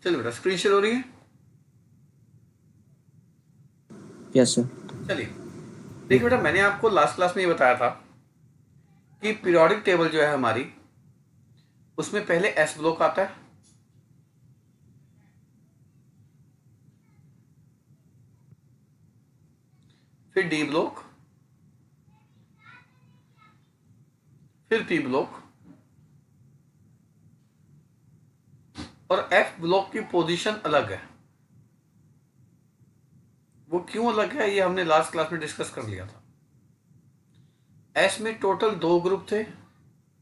चलिए बेटा, screen share हो रही है? Yes sir. चलिए देखिए बेटा, मैंने आपको लास्ट क्लास में ये बताया था कि पीरियोडिक टेबल जो है हमारी, उसमें पहले एस ब्लॉक आता है, फिर डी ब्लॉक, फिर पी ब्लॉक, और एफ ब्लॉक की पोजीशन अलग है। वो क्यों अलग है ये हमने लास्ट क्लास में डिस्कस कर लिया था। एस में टोटल 2 ग्रुप थे,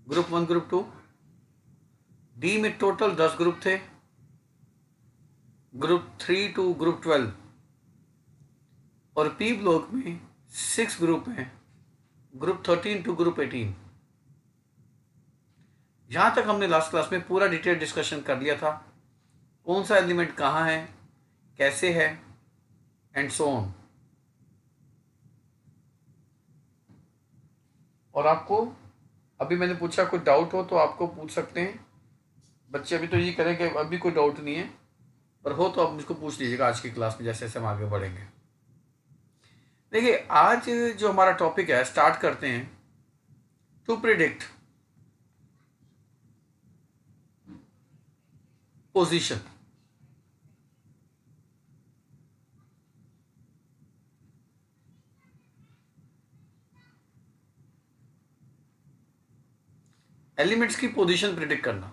ग्रुप 1 ग्रुप 2। डी में टोटल 10 ग्रुप थे, ग्रुप 3 टू ग्रुप 12। और पी ब्लॉक में 6 ग्रुप हैं, ग्रुप 13 टू ग्रुप 18। यहां तक हमने लास्ट क्लास में पूरा डिटेल डिस्कशन कर लिया था, कौन सा एलिमेंट कहाँ है, कैसे है, एंड सो ऑन। और आपको अभी मैंने पूछा कोई डाउट हो तो आपको पूछ सकते हैं। बच्चे अभी तो ये करें कि अभी कोई डाउट नहीं है, पर हो तो आप मुझको पूछ लीजिएगा आज की क्लास में, जैसे जैसे हम आगे बढ़ेंगे। देखिए आज जो हमारा टॉपिक है, स्टार्ट करते हैं। To predict position. एलिमेंट्स की पोजीशन प्रिडिक्ट करना।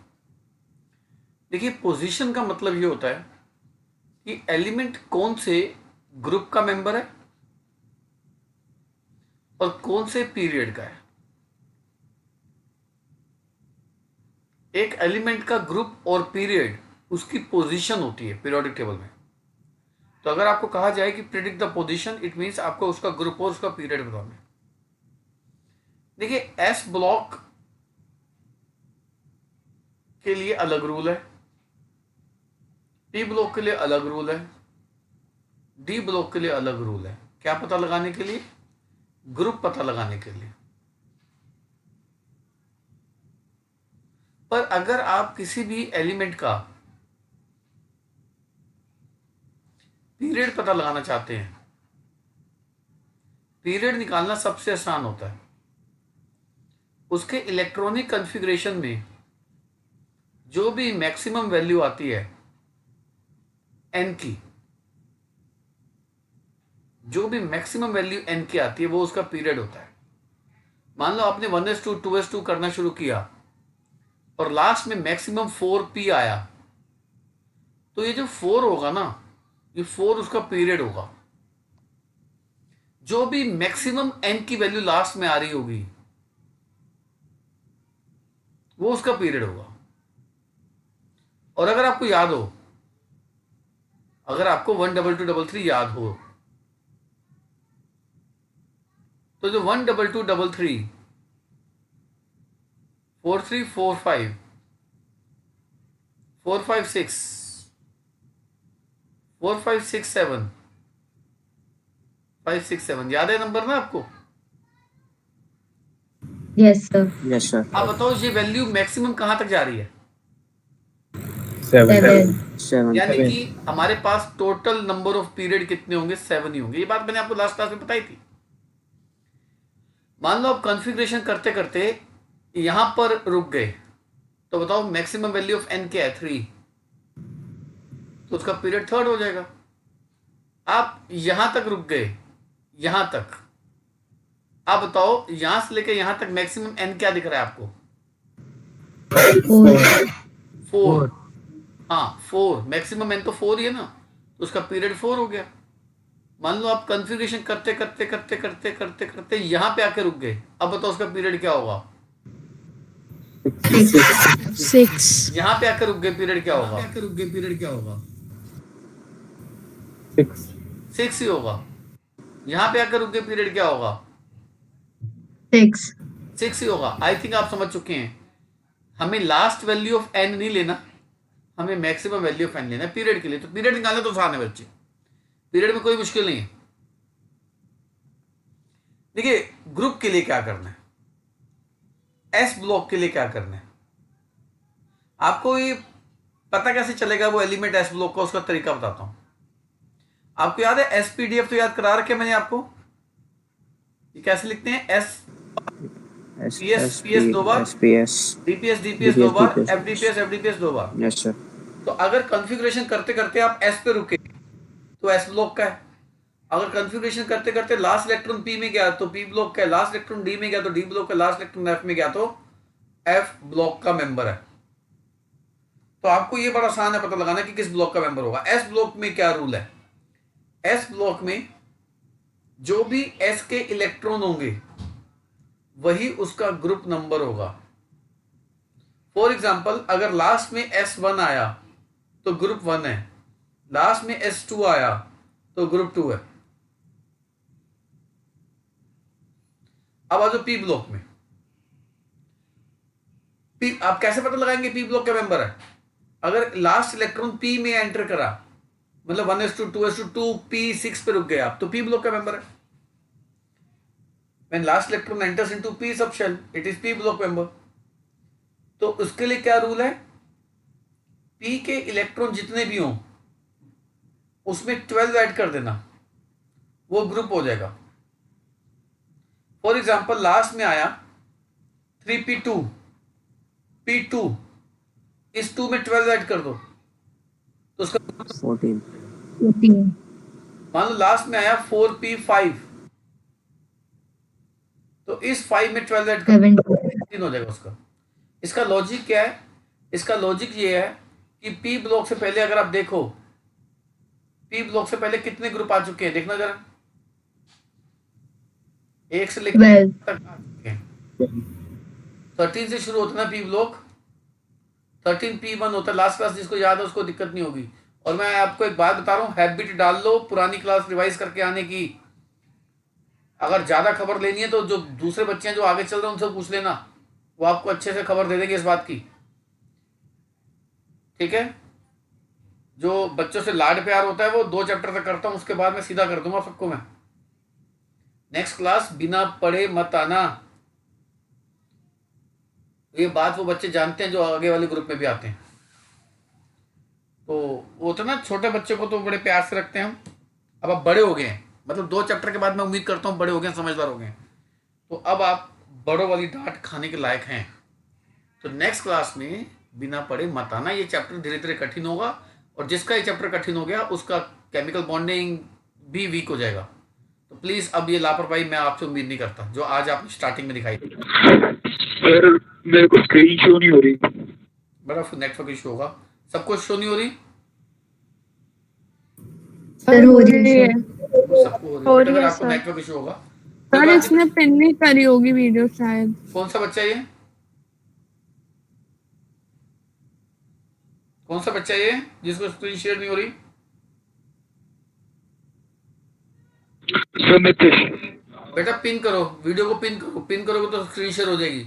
देखिए पोजीशन का मतलब ये होता है कि एलिमेंट कौन से ग्रुप का मेंबर है और कौन से पीरियड का है। एक एलिमेंट का ग्रुप और पीरियड, उसकी पोजीशन होती है पीरियोडिक टेबल में। तो अगर आपको कहा जाए कि predict the position, it means आपको उसका ग्रुप और उसका पीरियड बताना है। देखिए एस ब्लॉक के लिए अलग रूल है, पी ब्लॉक के लिए अलग रूल है, डी ब्लॉक के लिए अलग रूल है। क्या पता लगाने के लिए? ग्रुप पता लगाने के लिए। पर अगर आप किसी भी एलिमेंट का पीरियड पता लगाना चाहते हैं, पीरियड निकालना सबसे आसान होता है। उसके इलेक्ट्रॉनिक कॉन्फ़िगरेशन में जो भी मैक्सिमम वैल्यू आती है एन की, जो भी मैक्सिमम वैल्यू एन की आती है वो उसका पीरियड होता है। मान लो आपने 1s2 2s2 करना शुरू किया और लास्ट में मैक्सिमम 4p आया, तो ये जो 4 होगा ना, ये 4 उसका पीरियड होगा। जो भी मैक्सिमम एन की वैल्यू लास्ट में आ रही होगी वो उसका पीरियड होगा। और अगर आपको याद हो, अगर आपको 1 2 2 3 याद हो, तो जो 1 2 2 3 4 3 4 5 4 5 6 4 5 6 7 5 6 7 याद है नंबर ना आपको? Yes sir. Yes sir. आप बताओ ये वैल्यू मैक्सिमम कहां तक जा रही है? 7। 7। यानी कि हमारे पास टोटल नंबर ऑफ पीरियड कितने होंगे? 7 ही होंगे। ये बात मैंने आपको लास्ट क्लास में बताई थी। मान लो आप कॉन्फ़िगरेशन करते करते यहां पर रुक गए, तो बताओ मैक्सिमम वैल्यू ऑफ एन क्या है? 3। तो उसका पीरियड 3rd हो जाएगा। आप यहां तक रुक गए, यहां तक। आप बताओ यहां से लेकर यहां तक मैक्सिमम एन क्या दिख रहा है आपको? 4। 4। हाँ 4, मैक्सिमम एन तो 4 ही है ना, तो उसका पीरियड 4 हो गया। मान लो आप कॉन्फ़िगरेशन करते करते करते करते करते करते यहां पे आके रुक गए, अब बताओ उसका पीरियड क्या होगा? 6। यहां पे आकर रुक गए, पीरियड क्या होगा? 6 ही होगा। यहां पे आकर रुक गए, पीरियड क्या होगा? 6। 6 ही होगा। आई थिंक आप समझ चुके हैं। हमें लास्ट वैल्यू ऑफ एन नहीं लेना, हमें मैक्सिमम वैल्यू ऑफ एन लेना है पीरियड के लिए। तो पीरियड निकालना तो आसान है बच्चे, पीरियड में कोई मुश्किल नहीं है। देखिए ग्रुप के लिए क्या करना है, एस ब्लॉक के लिए क्या करना है, आपको ये पता कैसे चलेगा वो एलिमेंट एस ब्लॉक का, उसका तरीका बताता हूं। आपको याद है एसपीडीएफ तो याद करा रखे मैंने आपको, ये कैसे लिखते हैं, एस पीएस पीएस दो बार, SPS डीपीएस डीपीएस दो बार, एफडीपीएस एफडीपीएस दो बार। Yes sir. तो अगर कॉन्फ़िगरेशन करते करते आप एस पे रुके तो एस ब्लॉक का है। अगर कॉन्फ़िगरेशन करते करते लास्ट इलेक्ट्रॉन पी में गया तो पी ब्लॉक का है, लास्ट इलेक्ट्रॉन डी में गया तो डी ब्लॉक का, लास्ट इलेक्ट्रॉन एफ में गया तो एफ ब्लॉक का मेंबर है। तो आपको ये बड़ा आसान है पता लगाना कि किस ब्लॉक का मेंबर होगा। एस ब्लॉक में क्या रूल है, एस ब्लॉक में जो भी एस के इलेक्ट्रॉन होंगे वही उसका ग्रुप नंबर होगा। फॉर एग्जाम्पल अगर लास्ट में S1 आया तो ग्रुप 1 है, लास्ट में S2 आया तो ग्रुप 2 है। अब आ जाओ पी ब्लॉक में। पी आप कैसे पता लगाएंगे पी ब्लॉक का मेंबर है, अगर लास्ट इलेक्ट्रॉन पी में एंटर करा, मतलब 1s2 2s2 p6 पे रुक गए आप, तो पी ब्लॉक का मेंबर है। When last electron enters into p subshell, it is p block member। तो उसके लिए क्या रूल है, p के इलेक्ट्रॉन जितने भी हों उसमें 12 ऐड कर देना, वो ग्रुप हो जाएगा। फॉर एग्जाम्पल लास्ट में आया 3p2 p2, इस 2 में 12 ऐड कर दो तो उसका 14 14 मान लो लास्ट में आया 4p5, तो इस 5 में 12 ऐड कर 17 हो जाएगा उसका। इसका लॉजिक क्या है, इसका लॉजिक ये है कि पी ब्लॉक से पहले अगर आप देखो, पी ब्लॉक से पहले कितने ग्रुप आ चुके हैं देखना जरा, एक से लेकर 12 तक आ चुके हैं। 13 से शुरू होता है ना पी ब्लॉक, 13p1 होता है लास्ट क्लास, जिसको याद है उसको दिक्कत नहीं होगी। और मैं आपको एक बात बता रहा हूँ, हैबिट डाल लो पुरानी क्लास रिवाइज करके आने की। अगर ज्यादा खबर लेनी है तो जो दूसरे बच्चे हैं जो आगे चल रहे हैं उनसे पूछ लेना, वो आपको अच्छे से खबर दे देंगे इस बात की, ठीक है। जो बच्चों से लाड प्यार होता है वो 2 चैप्टर तक करता हूं, उसके बाद मैं सीधा कर दूंगा सबको मैं। नेक्स्ट क्लास बिना पढ़े मत आना, ये बात वो बच्चे जानते हैं जो आगे वाले ग्रुप में भी आते हैं। तो वो तो ना छोटे बच्चे को तो बड़े प्यार से रखते हैं हम, अब आप बड़े हो गए हैं, मतलब 2 चैप्टर के बाद मैं उम्मीद करता हूँ बड़े हो गए, समझदार हो गए, तो अब आप बड़ों वाली डांट खाने के लायक हैं। तो नेक्स्ट क्लास में बिना पढ़े मत आना, ये चैप्टर धीरे धीरे कठिन होगा, और जिसका ये चैप्टर कठिन हो गया उसका केमिकल बॉन्डिंग भी वीक हो जाएगा। तो प्लीज अब ये लापरवाही मैं आपसे उम्मीद नहीं करता जो आज आपने स्टार्टिंग में दिखाई। सर मेरे को स्क्रीन शो नहीं हो रही। बड़ा नेटवर्क इशू होगा, सबको शो नहीं हो रही, सर हो रही है सबको हो रही है, बेटा आपको नेटवर्क इशू होगा। सर इसने पिन नहीं करी होगी वीडियो शायद। कौन सा बच्चा ये, कौन सा बच्चा ये जिसको स्क्रीन शेयर नहीं हो रही? सर नितिश। बेटा पिन करो, वीडियो को पिन करो, पिन करोगे तो स्क्रीन शेयर हो जाएगी।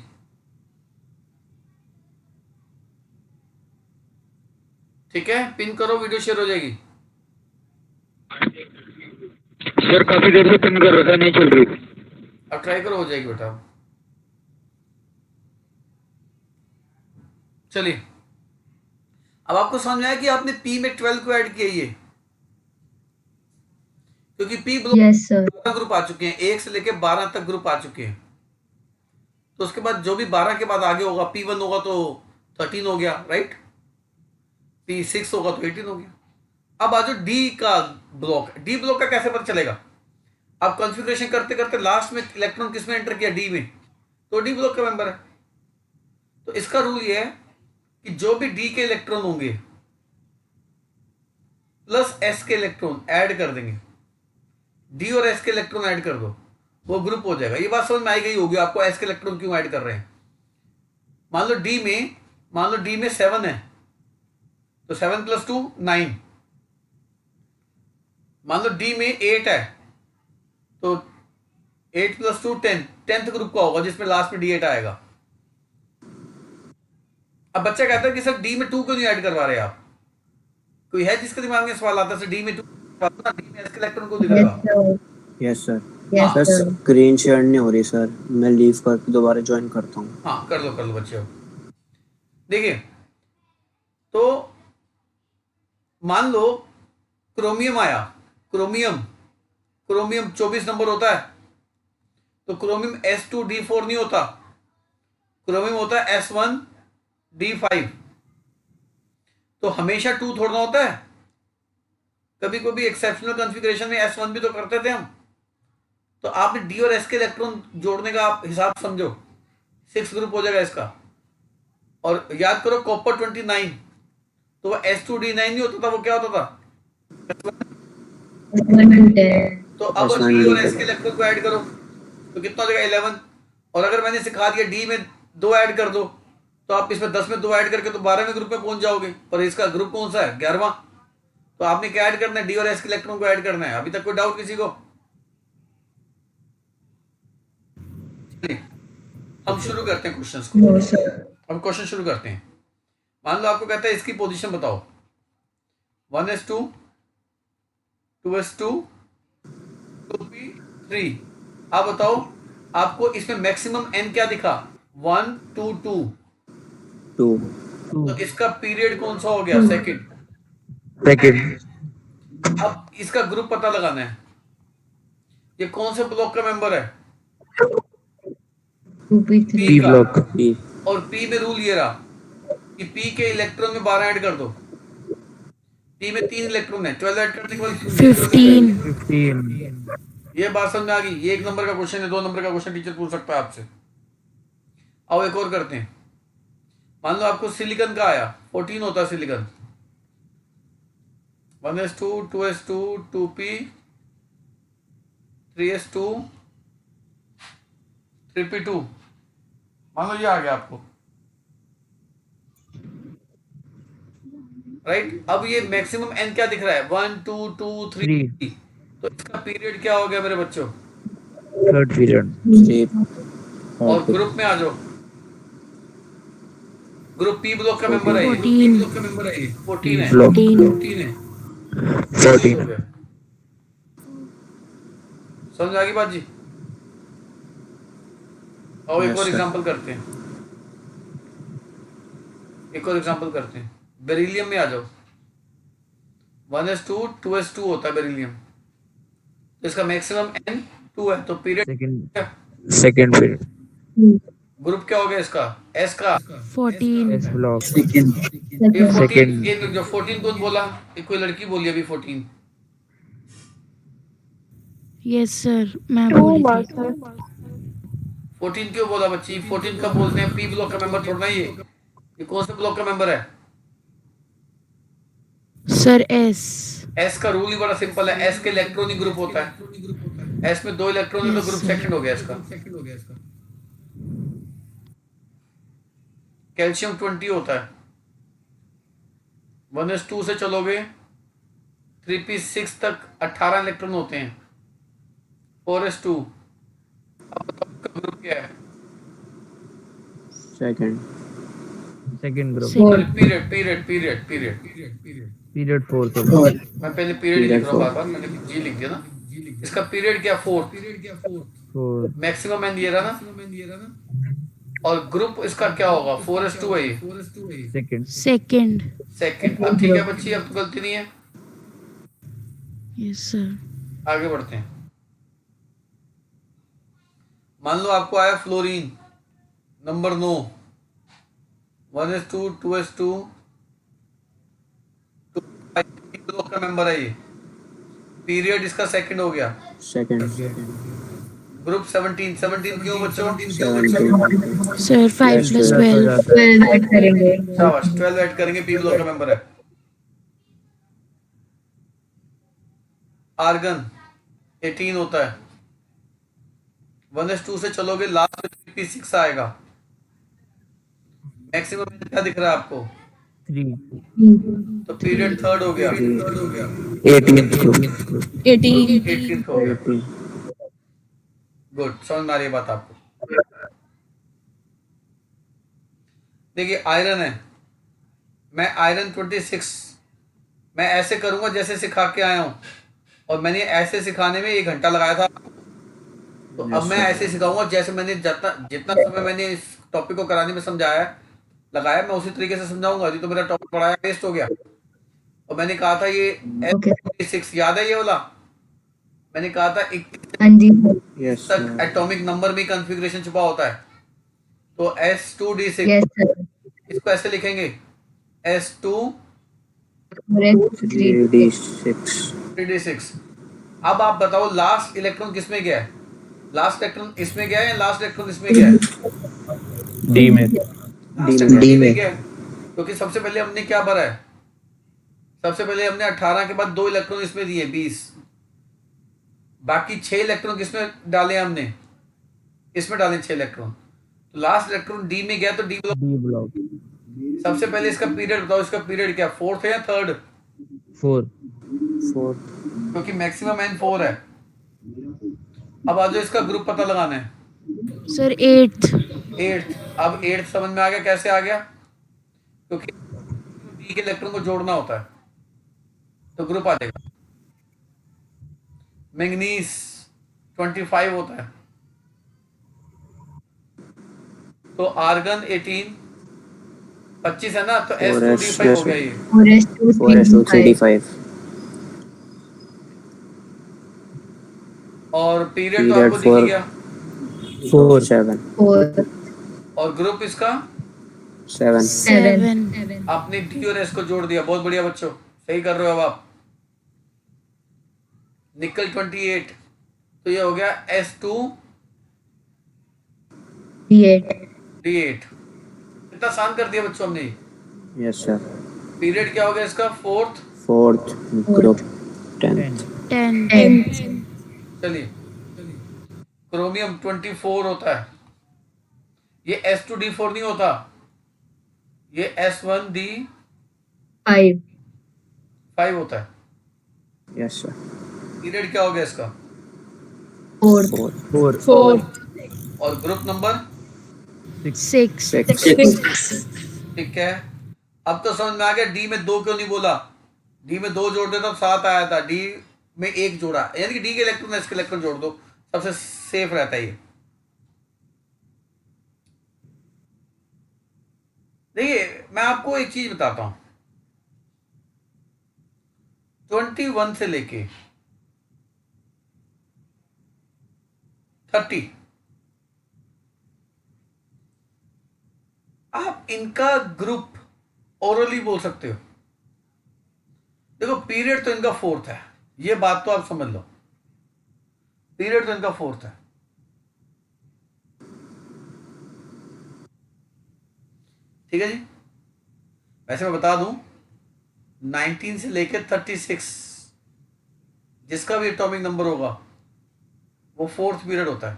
ठीक है, पिन करो, वीडियो शेयर हो जाएगी। सर काफी देर से पिन कर रखा है, नहीं चल रही। अब ट्राई करो, हो जाएगी बेटा। चलिए अब आपको समझ आया कि आपने पी में 12 को ऐड किया, ये क्योंकि p block yes sir 12 group आ चुके हैं, 1 से लेके 12 तक ग्रुप आ चुके हैं। तो उसके बाद जो भी 12 के बाद आगे होगा, P1 होगा तो 13 हो गया, राइट, P6 होगा तो 18 हो गया। अब आ जाओ डी का ब्लॉक, डी ब्लॉक का कैसे पता चलेगा? आप कॉन्फ़िगरेशन करते करते लास्ट में इलेक्ट्रॉन किस में एंटर किया, डी में, तो डी ब्लॉक का मेंबर है। तो इसका रूल ये है कि जो भी डी के इलेक्ट्रॉन होंगे प्लस एस के इलेक्ट्रॉन ऐड कर देंगे, डी और एस के इलेक्ट्रॉन ऐड कर दो, वो ग्रुप हो जाएगा। ये बात समझ में आई गई होगी आपको, एस के इलेक्ट्रॉन क्यों ऐड कर रहे हैं। मान लो डी में 7 है तो 7 + 2 9। मान लो डी में 8 है तो 8 + 2 10, 10th ग्रुप का होगा जिसमें लास्ट में D8 आएगा। अब बच्चा कहता है कि सर डी में 2 क्यों नहीं ऐड करवा रहे आप? कोई है जिसके दिमाग में सवाल आता है सर डी में 2, डी में एस के इलेक्ट्रॉन को दिख यस रहा? Sir yes sir. Yes sir sir screen share नहीं हो रही सर, मैं लीव करके दोबारा ज्वाइन करता हूँ। हाँ कर लो बच्चे। देखिए तो मान लो क्रोमियम आया, क्रोमियम 24 नंबर होता है, तो क्रोमियम S2D4 नहीं होता, क्रोमियम होता है S1D5। तो हमेशा 2 थोड़ा होता है, कभी कभी एक्सेप्शनल कॉन्फ़िगरेशन में S1 भी तो करते थे हम। तो आपने D और S के इलेक्ट्रॉन जोड़ने का आप हिसाब समझो, 6 ग्रुप हो जाएगा इसका। और याद करो कॉपर 29, तो वो S2D9 नहीं होता था, वो क्या होता था? तो अब S1 D और D5 S के इलेक्ट्रॉन को ऐड करो तो कितना हो जाएगा 11। और अगर मैंने सिखा दिया D में 2 ऐड कर दो, तो आप इसमें 10 में 2 ऐड करके तो 12वें ग्रुप में पहुंच जाओगे। पर इसका ग्रुप कौन सा है? 11वां। तो आपने क्या ऐड करना है? D और S के इलेक्ट्रॉन को ऐड करना है। अभी तक कोई डाउट किसी को? चलिए हम शुरू करते हैं क्वेश्चंस को। No sir. हम क्वेश्चन शुरू करते हैं। मान लो आपको कहता है इसकी पोजीशन बताओ, 1s2, 2s2, 2p3। आप बताओ आपको इसमें मैक्सिमम n क्या दिखा? 1 2 2। 2 तो इसका पीरियड कौन सा हो गया? सेकंड। सेकंड। अब इसका ग्रुप पता लगाना है, ये कौन से ब्लॉक का मेंबर है? 2p3 P पी का। ब्लॉक। P और P में रूल ये रहा कि P के इलेक्ट्रॉन में 12 ऐड कर दो। P में 3 इलेक्ट्रॉन है, 12 ऐड करने के बाद 15 15। ये बात समझ में आ गई? ये 1 नंबर का क्वेश्चन है, 2 नंबर का क्वेश्चन टीचर पूछ सकता है आपसे। आओ एक और करते हैं। मान लो आपको सिलिकॉन का आया, 14 होता है silicon. 1s2, 2s2, 2p, 3s2, 3p2। मान लो ये आ गया आपको, राइट। अब ये मैक्सिमम n क्या दिख रहा है? 1 2 2 3। तो इसका पीरियड क्या हो गया मेरे बच्चों? Third period. 3 और ग्रुप में आ जाओ। ग्रुप P ब्लॉक का मेंबर है ये। 14 14 है। ब्लॉक 14 है। 14। हो गया। समझ आ गई बात जी? और एक Yes, और sir. एग्जांपल करते हैं, एक और एग्जांपल करते हैं। बेरिलियम में आ जाओ। 1s2, 2s2 होता है बेरिलियम। तो इसका मैक्सिमम n 2 है, तो पीरियड सेकंड पीरियड। ग्रुप क्या हो गया इसका? S का। 14 एस ब्लॉक। ये 14 Second. ये जो 14 कौन बोला? ये कोई लड़की बोली अभी 14। यस सर मैं 2 बोली बार थी। सर। 14 क्यों बोला बच्ची? 14 कब बोलते हैं? P ब्लॉक का मेंबर थोड़ा ना ये कौन से ब्लॉक का मेंबर है? Sir S. S का रूल ही बड़ा सिंपल है, S के इलेक्ट्रॉन ही ग्रुप होता है। S में 2 इलेक्ट्रॉन है तो Yes, ग्रुप sir. सेकंड हो गया इसका। कैल्शियम 20 होता है। 1s2 से चलोगे 3p6 तक 18 इलेक्ट्रॉन होते हैं। 4s2। अब बताओ इसका ग्रुप क्या है? Second second group. Sorry, Second. Period fourth. मैं पहले पीरियड ही लिख रहा हूँ, बार बार मैंने जी लिख दिया ना। इसका पीरियड क्या? 4। मैक्सिमम एन ये रहा ना। और ग्रुप इसका क्या होगा? 4s2 है ये। सेकंड। सेकंड। सेकंड। अब ठीक है बच्ची, अब तो गलती नहीं है। Yes sir. आगे बढ़ते हैं। मान लो आपको आया फ्लोरीन नंबर 9। 1s2, 2s2, 2 का मेंबर है ये। पीरियड इसका सेकंड हो गया। सेकंड ग्रुप 17 क्यों बच्चों? 17 सर 5 प्लस 12। 12 ऐड करेंगे। शाबाश, 12 ऐड करेंगे, पी ब्लॉक का मेंबर है। आर्गन 18 होता है। 1s2 से चलोगे लास्ट में p6 आएगा। मैक्सिमम क्या दिख रहा है आपको? 3। तो पीरियड थर्ड हो गया। 18th group. 18 हो गया। 18 गुड, समझ में आ रही है बात आपको? देखिए आयरन है, मैं आयरन 26 मैं ऐसे करूंगा जैसे सिखा के आया हूं, और मैंने ऐसे सिखाने में 1 घंटा लगाया था। तो अब मैं ऐसे सिखाऊंगा जैसे मैंने जितना समय मैंने इस टॉपिक को कराने में समझाया लगाया, मैं उसी तरीके से समझाऊंगा। अभी तो मेरा टॉपिक पढ़ाया वेस्ट हो गया। और मैंने कहा था ये ओके S6 याद है ये वाला, मैंने कहा था 21 हाँ जी सर यस तक एटॉमिक नंबर में कॉन्फ़िगरेशन छुपा होता है। तो S2D6 यस सर इसको ऐसे लिखेंगे S2 3d6 3D6। अब आप बताओ लास्ट इलेक्ट्रॉन किस में गया है? लास्ट इलेक्ट्रॉन इसमें गया है या लास्ट इलेक्ट्रॉन इसमें गया है? डी में। लास्ट में। इलेक्ट्रॉन डी डी में में। गया है, क्योंकि सबसे पहले हमने क्या भरा है? सबसे पहले हमने 18 के बाद 2 इलेक्ट्रॉन इसमें दिए 20, बाकी 6 इलेक्ट्रॉन किसमें डाले हमने? इसमें डाले 6 इलेक्ट्रॉन। तो लास्ट इलेक्ट्रॉन डी में गया तो डी ब्लॉक। डी ब्लॉक सबसे पहले इसका पीरियड बताओ, इसका पीरियड क्या, फोर्थ है या थर्ड? 4। 4 क्योंकि मैक्सिमम एन 4 है। अब आज इसका ग्रुप पता लगाना है। Sir 8th। 8th। अब 8th समझ में आ गया कैसे आ गया? क्योंकि डी के इलेक्ट्रॉन को जोड़ना होता है तो ग्रुप आ जाएगा। मैंगनीज 25 होता है, तो आर्गन 18 25 है ना, तो S2D5 हो गया ये। 4s2 और पीरियड तो Period आपको दिख ही for- गया। 4 7 4 और ग्रुप इसका 7 7 आपने डी और एस को जोड़ दिया, बहुत बढ़िया बच्चों, सही कर रहे हो अब आप। निकल 28, तो ये हो गया D8 S2D8। कितना आसान कर दिया बच्चों हमने। यस सर पीरियड क्या हो गया इसका? 4th। 4th ग्रुप 10th 10 चलिए, क्रोमियम 24 होता है, ये S2D4 नहीं होता, ये S1D5 5 होता है। यस सर पीरियड क्या हो गया इसका? 4 4 4 और ग्रुप नंबर? 6 ठीक है। अब तो समझ में आ गया डी में 2 क्यों नहीं बोला। डी में 2 जोड़ दे तो 7 आया था, डी में 1 जोड़ा, यानी कि डी के इलेक्ट्रॉन एस के इलेक्ट्रॉन जोड़ दो, सबसे सेफ रहता है ये। देखिए मैं आपको एक चीज बताता हूं, 21 से लेके 30 आप इनका ग्रुप ओरली बोल सकते हो। देखो पीरियड तो इनका 4th है, ये बात तो आप समझ लो, पीरियड तो इनका 4th है। ठीक है जी। वैसे मैं बता दूं 19 से लेकर 36 जिसका भी एटॉमिक नंबर होगा वो 4th पीरियड होता है।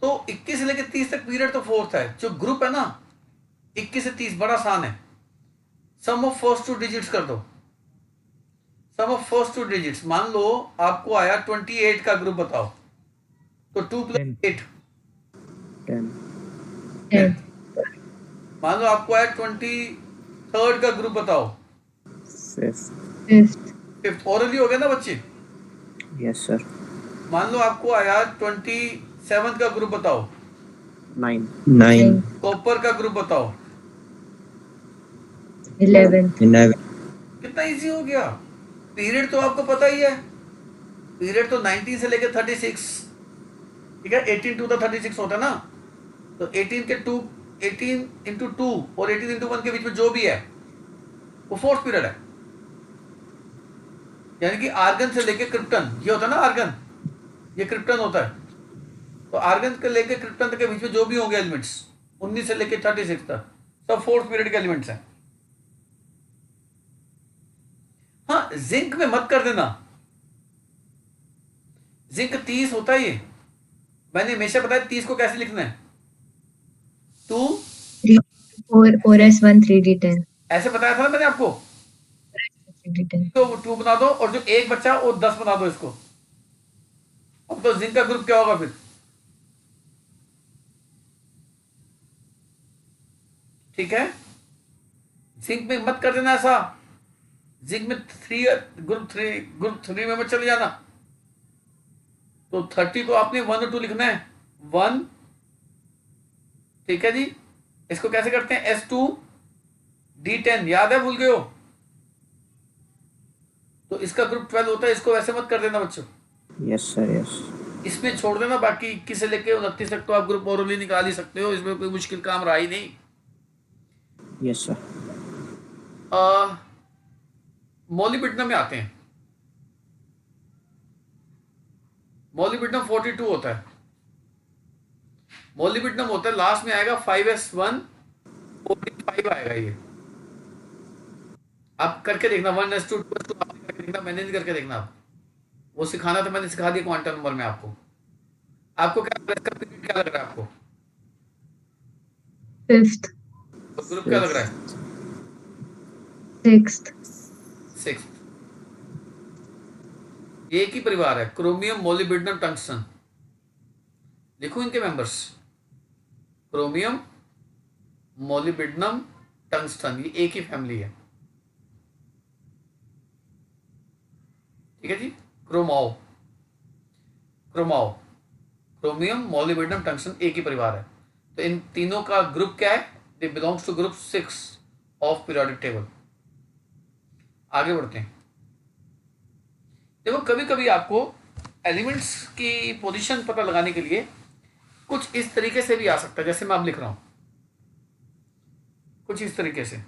तो 21 से लेकर 30 तक पीरियड तो 4th है। जो ग्रुप है ना 21 से 30 बड़ा आसान है, सम ऑफ फर्स्ट 2 डिजिट्स कर दो। सम ऑफ फर्स्ट 2 डिजिट्स, मान लो आपको आया 28 का ग्रुप बताओ, तो 2 + 8 10 10 मान लो आपको आया 23 का ग्रुप बताओ, 5th 5th ओरली हो गया ना बच्चे। यस सर मान लो आपको आया 27 का ग्रुप बताओ, 9 कॉपर का ग्रुप बताओ। 11 कितना इजी हो गया। पीरियड तो आपको पता ही है, पीरियड तो 19 से लेकर 36, ठीक है, 18 टू 36 होता है ना, तो 18 के 2 18 इंटू 2 और 18 इंटू 1 के बीच में जो भी है वो 4th पीरियड है। यानी कि आर्गन से लेकर क्रिप्टन, ये होता है ना आर्गन, ये क्रिप्टन होता है, तो आर्गन के लेकर क्रिप्टन तक के बीच में जो भी होंगे एलिमेंट्स 19 से लेकर 36 तक सब 4th पीरियड के एलिमेंट्स हैं। हाँ जिंक में मत कर देना, जिंक 30 होता है ये, मैंने हमेशा बताया 30 को कैसे लिखना है, 2 4 S1 3D10 ऐसे बताया था ना मैंने आपको, 3D10 तो 2 बना दो और जो एक बचा वो 10 बना दो इसको। अब तो जिंक का ग्रुप क्या होगा फिर? ठीक है, जिंक में मत कर देना ऐसा, जिंक में 3 में मत चले जाना। तो 30 को आपने 1 और 2 लिखना है, 1, ठीक है जी। इसको कैसे करते हैं, S2 D10 याद है, भूल गए हो? तो इसका ग्रुप 12 होता है, इसको वैसे मत कर देना बच्चों, यस सर यस। इसमें छोड़ देना। बाकी 21 से लेके 29 तक तो आप ग्रुप ओरली निकाल ही सकते हो, इसमें कोई मुश्किल काम रहा ही नहीं। Yes sir. मोलिबिडनम में आते हैं। मोलिबिडनम 42 होता है। मोलिबिडनम होता है, लास्ट में आएगा 5s1 45 आएगा ये। आप करके देखना 1s2 2s2 आप करके देखना, मैंने नहीं करके देखना। आप वो सिखाना था, मैंने सिखा दिया क्वांटम नंबर में आपको। आपको क्या लग रहा है, इसका पीरियड क्या लग रहा है आपको? फिफ्थ, तो ग्रुप क्या लग रहा है? सिक्स्थ, 6। ये एक ही परिवार है, क्रोमियम मोलिबिडनम टंगस्टन। लिखो इनके मेंबर्स, क्रोमियम मोलिबिडनम टंगस्टन, ये एक ही फैमिली है। ठीक है जी। क्रोमाओ, क्रोमाओ, क्रोमियम मोलिबिडनम टंगस्टन एक ही परिवार है। तो इन तीनों का ग्रुप क्या है? They belongs to group 6 of periodic table. आगे बढ़ते हैं। देखो कभी कभी आपको एलिमेंट्स की पोजीशन पता लगाने के लिए कुछ इस तरीके से भी आ सकता है, जैसे मैं अब लिख रहा हूं, कुछ इस तरीके से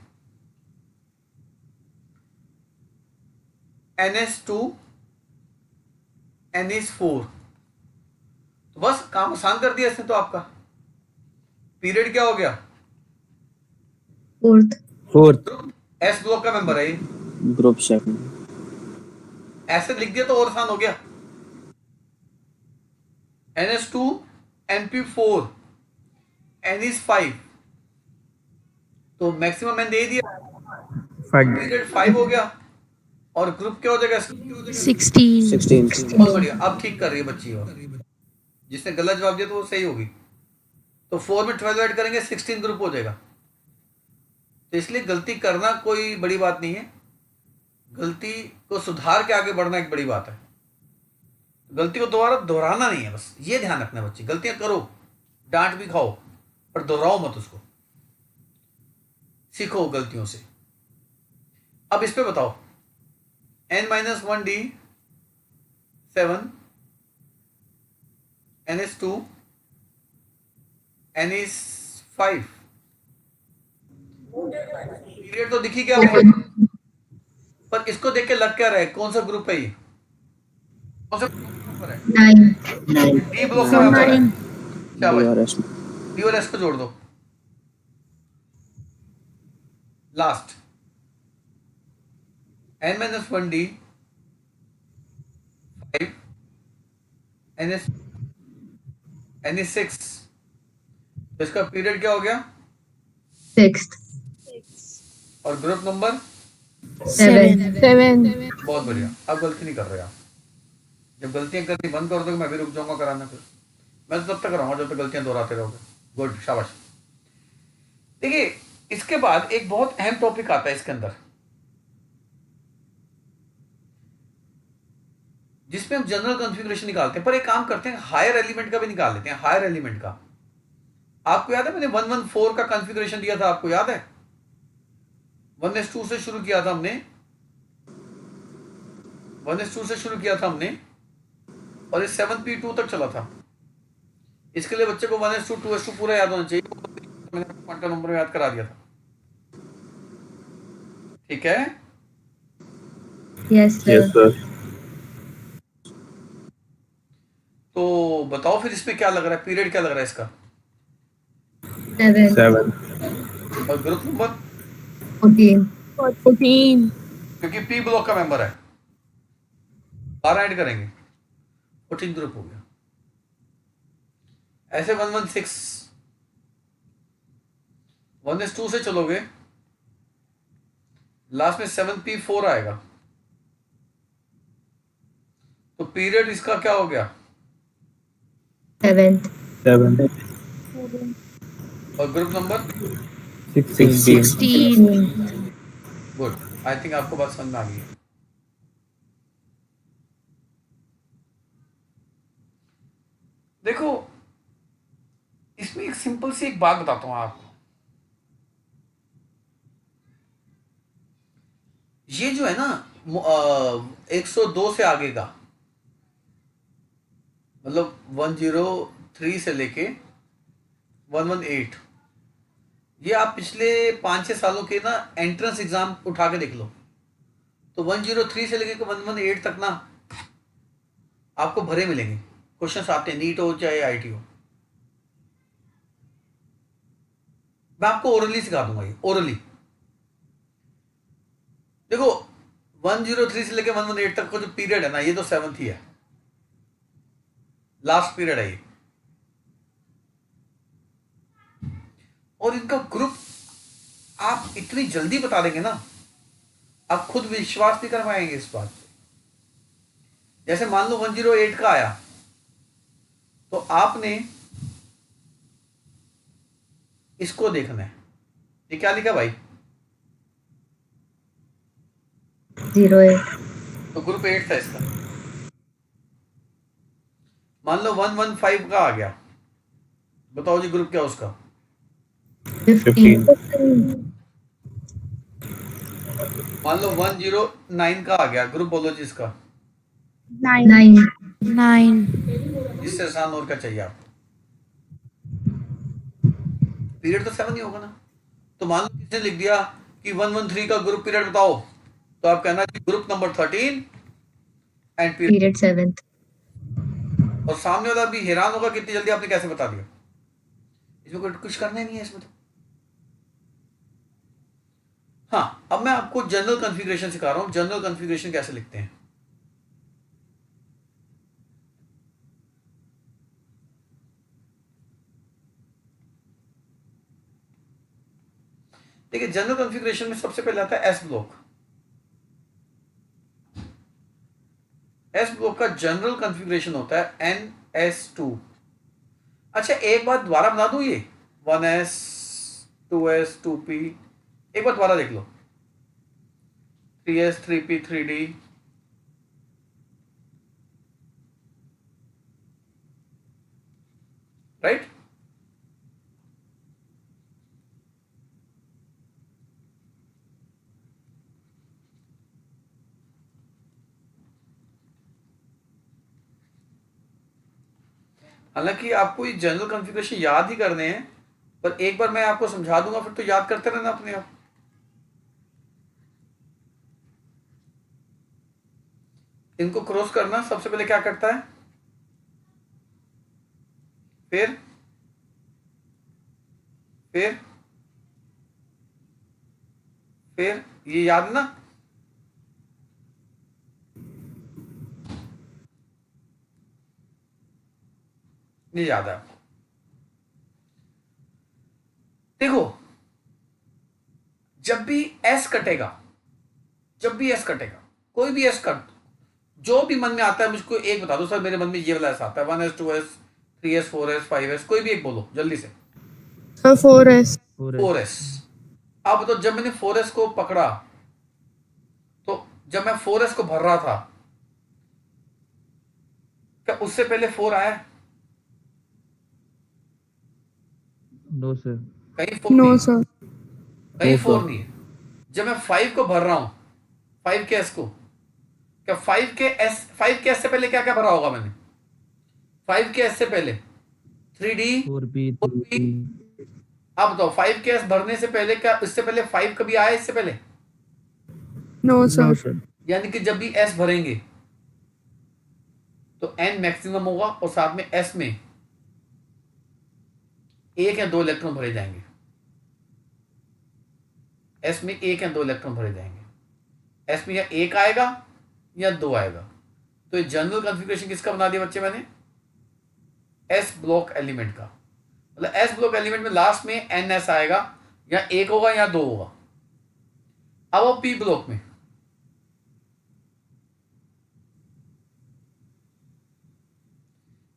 NS2 NH4। तो बस काम आसान कर दिया इसने तो आपका। पीरियड क्या हो गया? फोर्थ, फोर्थ, एस ब्लॉक का मेंबर है ये। ग्रुप 7। ऐसे लिख दिया तो और आसान हो गया। NS2 NP4 NH5, तो मैक्सिमम मैंने दे दिया, 5, पीरियड 5 हो गया। और ग्रुप क्या हो जाएगा? 16। 16। बहुत बढ़िया, अब ठीक कर रही है बच्ची। और जिसने गलत जवाब दिया तो वो सही होगी। तो 4 में 12 ऐड करेंगे 16 ग्रुप हो जाएगा। तो इसलिए गलती करना कोई बड़ी बात नहीं है, गलती को सुधार के आगे बढ़ना एक बड़ी बात है। गलती को दोबारा दोहराना नहीं है, बस ये ध्यान रखना है। बच्चे गलतियां करो, डांट भी खाओ, पर दोहराओ मत उसको, सीखो गलतियों से। अब इस पे बताओ, N-1D 7 NH2 NH5, पीरियड तो दिखी क्या आपको? पर इसको देख के लग क्या रहा है, कौन सा ग्रुप है ये? कौन सा ग्रुप है? 9, डी ब्लॉक का मेंबर है। क्या भाई? DRS। डी और एस को जोड़ दो। लास्ट N-1D 5 NH6, तो इसका पीरियड क्या हो गया? सिक्स्थ, और ग्रुप नंबर? 7, 7। बहुत बढ़िया। अब गलती नहीं कर रहे आप। जब गलतियां करनी बंद कर दोगे मैं भी रुक जाऊंगा कराना। फिर मैं तो तब तक कराऊंगा जब तक गलतियां दोहराते रहोगे। गुड, शाबाश। देखिए इसके बाद एक बहुत अहम टॉपिक आता है इसके अंदर, जिसमें हम जनरल कॉन्फ़िगरेशन निकालते हैं। पर एक काम करते हैं, हायर एलिमेंट का भी निकाल लेते हैं। हायर एलिमेंट का आपको याद है, मैंने 114 का कॉन्फ़िगरेशन दिया था, आपको याद है? 1s2 से शुरू किया था हमने, 1s2 से शुरू किया था हमने, और ये 7p2 तक चला था। इसके लिए बच्चे को 1s2 2s2 पूरा याद होना चाहिए। मैंने क्वांटम नंबर में याद करा दिया था। ठीक है। Yes yes sir, sir. तो बताओ फिर इसमें क्या लग रहा है, पीरियड क्या लग रहा है इसका? 7, 7, और ग्रुप नंबर? 14, 14। क्योंकि पी ब्लॉक का मेंबर है, 12 ऐड करेंगे, 14 ग्रुप हो गया। ऐसे 116 1s2 से चलोगे, लास्ट में 7p4 आएगा, तो पीरियड इसका क्या हो गया? 7, 7, और group number? 16, 16। Good, I think आपको बात समझ में आ गई है। देखो इसमें एक सिंपल सी एक बात बताता हूं आपको। ये जो है ना 102 से आगे का, मतलब 103 से लेके 118, ये आप पिछले 5-6 सालों के ना एंट्रेंस एग्जाम उठा के देख लो, तो 103 से लेके 118 तक ना आपको भरे मिलेंगे क्वेश्चंस आते हैं, नीट हो चाहे आईटी हो। मैं आपको ओरली सिखा दूंगा, ये ओरली देखो। 103 से लेके 118 तक का जो पीरियड है ना, ये तो 7th ही है, लास्ट पीरियड है ये। और इनका ग्रुप आप इतनी जल्दी बता देंगे ना, आप खुद विश्वास नहीं कर पाएंगे इस बात पे। जैसे मान लो 108 का आया, तो आपने इसको देखना है, ये क्या लिखा भाई? 08. तो ग्रुप 8 था इसका। मान लो 115 का आ गया, बताओ जी ग्रुप क्या उसका? 15. मान लो 109 का आ गया, ग्रुप बोलो जी इसका। 9. 9. इससे आसान और क्या चाहिए आपको? पीरियड तो 7 ही होगा ना। तो मान लो किसने लिख दिया कि 113 का ग्रुप पीरियड बताओ, तो आप कहना कि group number 13 and period. Period 7th. और सामने वाला भी हैरान होगा कितनी जल्दी आपने कैसे बता दिया। इसमें कुछ करना ही नहीं है इसमें तो। हाँ, अब मैं आपको जनरल कॉन्फ़िगरेशन सिखा रहा हूं, जनरल कॉन्फ़िगरेशन कैसे लिखते हैं। देखिए, जनरल कॉन्फ़िगरेशन में सबसे पहले आता है एस ब्लॉक। एस ब्लॉक का जनरल कॉन्फ़िगरेशन होता है NS2। अच्छा, एक बात दोबारा बना दूं, ये 1S 2S 2P, एक बार दोबारा देख लो, 3S 3P 3D, राइट। हालांकि आपको ये जनरल कॉन्फ़िगरेशन याद ही करने हैं, पर एक बार मैं आपको समझा दूंगा, फिर तो याद करते रहना अपने आप। इनको क्रॉस करना सबसे पहले क्या करता है, फिर फिर फिर ये याद है ना। ये याद है आपको। देखो, जब भी एस कटेगा, जब भी एस कटेगा, कोई भी एस कट, जो भी मन में आता है मुझको एक बता दो, सर मेरे मन में ये वाला एस आता है, 1S 2S 3S 4S 5S, कोई भी एक बोलो जल्दी से। 4S. 4S। अब तो जब मैंने 4S को पकड़ा, तो जब मैं 4S को भर रहा था, क्या उससे पहले 4 आया? No sir. कहीं 4 No, नहीं है, sir. कहीं No, 4 sir. नहीं है। जब मैं 5 को भर रहा हूं, 5 के एस को, क्या 5 के एस से पहले क्या क्या भरा होगा मैंने? 5 के एस से पहले 3D 4P 4P। 3P। अब बताओ 5 के एस भरने से पहले क्या इससे पहले 5 कभी आया इससे पहले? No, no sir. सर। यानी कि जब भी एस भरेंगे तो एन मैक्सिमम होगा, और साथ में एस में 1 या 2 इलेक्ट्रॉन भरे जाएंगे। एस में 1 या 2 इलेक्ट्रॉन भरे जाएंगे। एस में या 1 आएगा या 2 आएगा। तो ये जनरल कॉन्फ़िगरेशन किसका बना दिया बच्चे मैंने? एस ब्लॉक एलिमेंट का। मतलब एस ब्लॉक एलिमेंट में लास्ट में एन एस आएगा, या 1 होगा या 2 होगा। अब वो पी ब्लॉक में,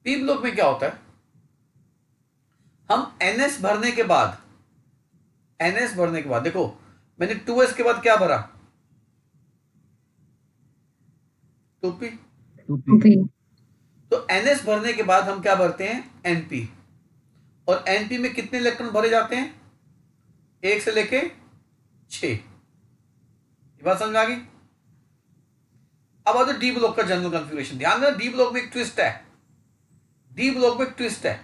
पी ब्लॉक में क्या होता है, हम एनएस भरने के बाद, एनएस भरने के बाद देखो मैंने 2s के बाद क्या भरा? 2p। 2P। तो एनएस भरने के बाद हम क्या भरते हैं? एनपी। और एनपी में कितने इलेक्ट्रॉन भरे जाते हैं? 1 से लेके 6। ये बात समझ में आ गई? अब आ जाओ डी ब्लॉक का जनरल कॉन्फ़िगरेशन। ध्यान देना, डी ब्लॉक में एक ट्विस्ट है। डी ब्लॉक में एक ट्विस्ट है।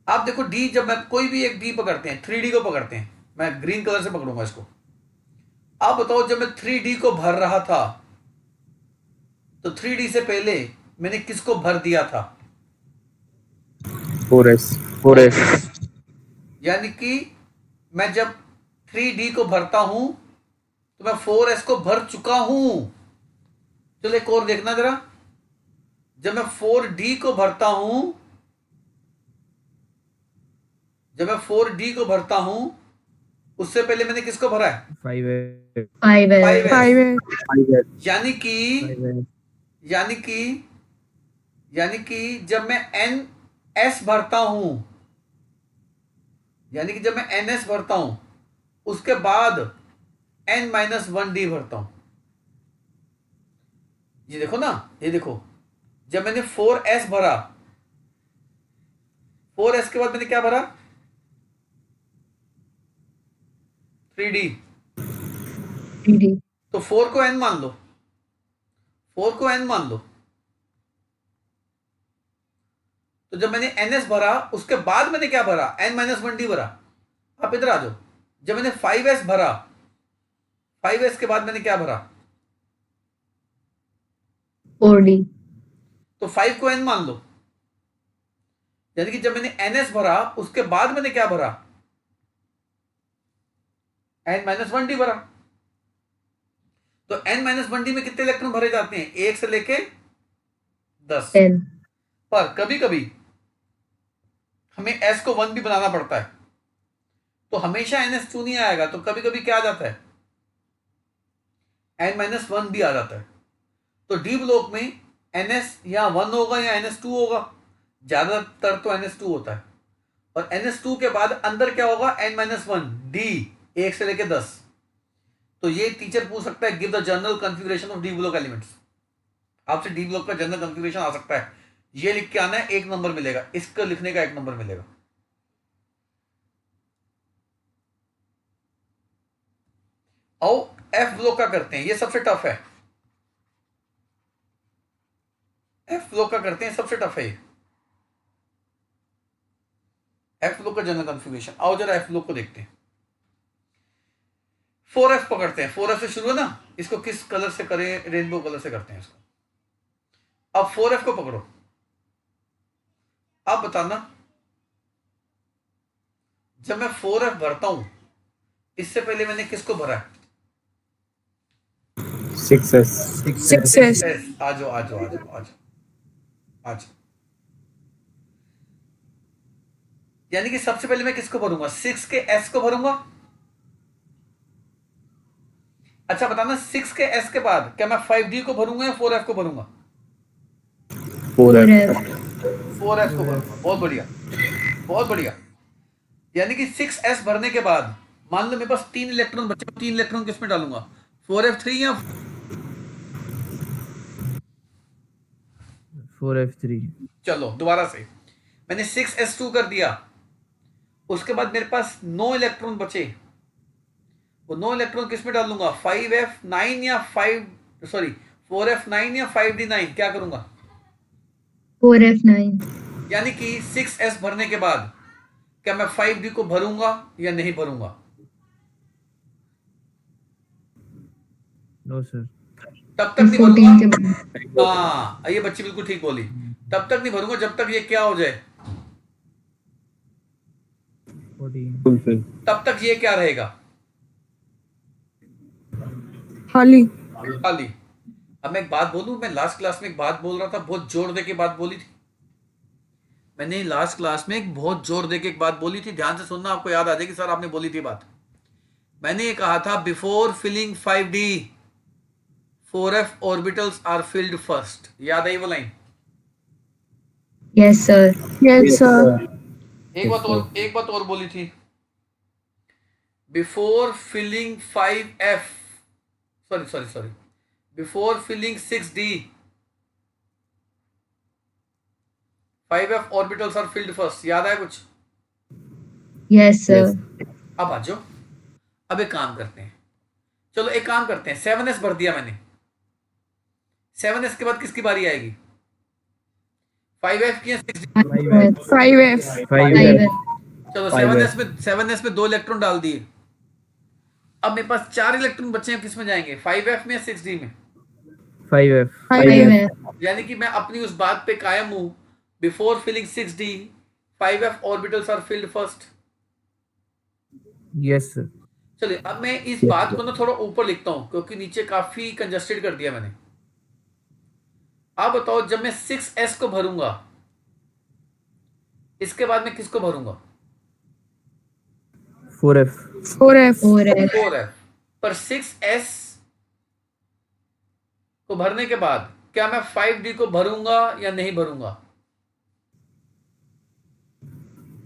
आप देखो डी, जब मैं कोई भी एक डी पकड़ते हैं, 3D को पकड़ते हैं, मैं ग्रीन कलर से पकड़ूंगा इसको। आप बताओ, जब मैं 3D को भर रहा था तो 3D से पहले मैंने किसको भर दिया था? 4S। यानी कि मैं जब 3D को भरता हूं तो मैं 4S को भर चुका हूं। चलो एक और देखना जरा, जब मैं 4D को भरता हूं, जब मैं 4D को भरता हूं उससे पहले मैंने किसको भरा है? 5S 5S 5S यानी कि 5S यानी कि यानी कि जब मैं NS भरता हूं, यानी कि जब मैं NS भरता हूं उसके बाद N-1D भरता हूं। ये देखो ना, ये देखो, जब मैंने 4S भरा, 4S के बाद मैंने क्या भरा? 3D। 3D तो 4 को N मान लो, 4 को N मान लो। तो जब मैंने NS भरा उसके बाद मैंने क्या भरा? N-1D भरा। आप इधर आ जाओ, जब मैंने 5S भरा, 5S के बाद मैंने क्या भरा? 4D तो 5 को N मान लो, यानी कि जब मैंने NS भरा उसके बाद मैंने क्या भरा? N-1D भरा। तो N-1D में कितने इलेक्ट्रॉन भरे जाते हैं? 1 से लेके 10। 10 पर कभी कभी हमें S को 1 भी बनाना पड़ता है, तो हमेशा NS2 नहीं आएगा, तो कभी कभी क्या आ जाता है? N-1 भी आ जाता है। तो डी ब्लॉक में NS या 1 होगा या NS2 होगा, ज्यादातर तो NS2 होता है। और NS2 के बाद अंदर क्या होगा? N-1 D, 1 से लेके 10। तो ये टीचर पूछ सकता है, give the general configuration of D block elements. आपसे डी ब्लॉक का जनरल कॉन्फ़िगरेशन आ सकता है, ये लिख के आना है, 1 नंबर मिलेगा, इसको लिखने का 1 नंबर मिलेगा। आओ एफ ब्लॉक का करते हैं, ये सबसे टफ है। एफ ब्लॉक का करते हैं, सबसे टफ है ये। एफ ब्लॉक का जनरल कॉन्फ़िगरेशन, आओ जरा एफ ब्लॉक को देखते हैं। 4F पकड़ते हैं, 4F से शुरू है ना, इसको किस कलर से करें? रेनबो कलर से करते हैं इसको। अब 4F को पकड़ो, आप बताना, जब मैं 4F भरता हूं इससे पहले मैंने किसको भरा है? 6S। 6S आ जाओ आ जाओ आ जाओ आ जाओ आ जाओ। यानी कि सबसे पहले मैं किसको भरूंगा? 6 के S को भरूंगा। अच्छा बताना, 6 के S के बाद क्या मैं 5D को भरूंगा या 4F को भरूंगा? 4F। 4F को भरूंगा। बहुत बढ़िया, बहुत बढ़िया। यानी कि 6S भरने के बाद मान लो मेरे पास 3 इलेक्ट्रॉन बचे, 3 इलेक्ट्रॉन किस में डालूंगा? 4F3 या 4F3 चलो दोबारा से, मैंने 6S2 कर दिया, उसके बाद मेरे पास 9 इलेक्ट्रॉन बचे, वो 9 इलेक्ट्रॉन किस में डालूंगा? 5F9 या 4F9 या 5D9, क्या करूंगा? 4F9 यानी कि 6S भरने के बाद क्या मैं 5D को भरूंगा या नहीं भरूंगा? नो सर तब तक नहीं 14 के भरूंगा। बाद हाँ, ये बच्ची बिल्कुल ठीक बोली, तब तक नहीं भरूंगा जब तक ये क्या हो जाए? 14 फुलफिल। तब तक ये क्या रहेगा? खाली। खाली। अब मैं एक बात बोलूं, मैं लास्ट क्लास में एक बात बोल रहा था, बहुत जोर दे के बात बोली थी। मैंने लास्ट क्लास में एक बहुत जोर दे के एक बात बोली थी, ध्यान से सुनना, आपको याद आ जाएगी सर आपने बोली थी बात। मैंने ये कहा था, before filling 5D 4F orbitals are filled first. याद आई वो लाइन? Yes sir yes sir. एक बात और बोली थी, before filling 5F, sorry, before filling 6D 5F orbitals are filled first. याद है कुछ? यस सर अब आ जाओ, अब एक काम करते हैं, चलो एक काम करते हैं, 7s भर दिया मैंने, 7s के बाद किसकी बारी आएगी? 5f की या 6d? 5F 5F 5F चलो 5F 7s में 2 इलेक्ट्रॉन डाल दिए। अब मेरे पास 4 इलेक्ट्रॉन बचे हैं, किस में जाएंगे? 5f में या 6d में? 5F 5F यानी कि मैं अपनी उस बात पे कायम हूं, before filling 6d 5f orbitals are filled first. yes sir चलिए अब मैं इस Yes, बात sir. को ना थोड़ा ऊपर लिखता हूं, क्योंकि नीचे काफी कंजस्टेड कर दिया मैंने। आप बताओ, जब मैं 6s को भरूंगा, इसके बाद मैं किसको भरूंगा? 4F 4F 4F 4f। पर 6s को भरने के बाद क्या मैं 5d को भरूंगा या नहीं भरूंगा?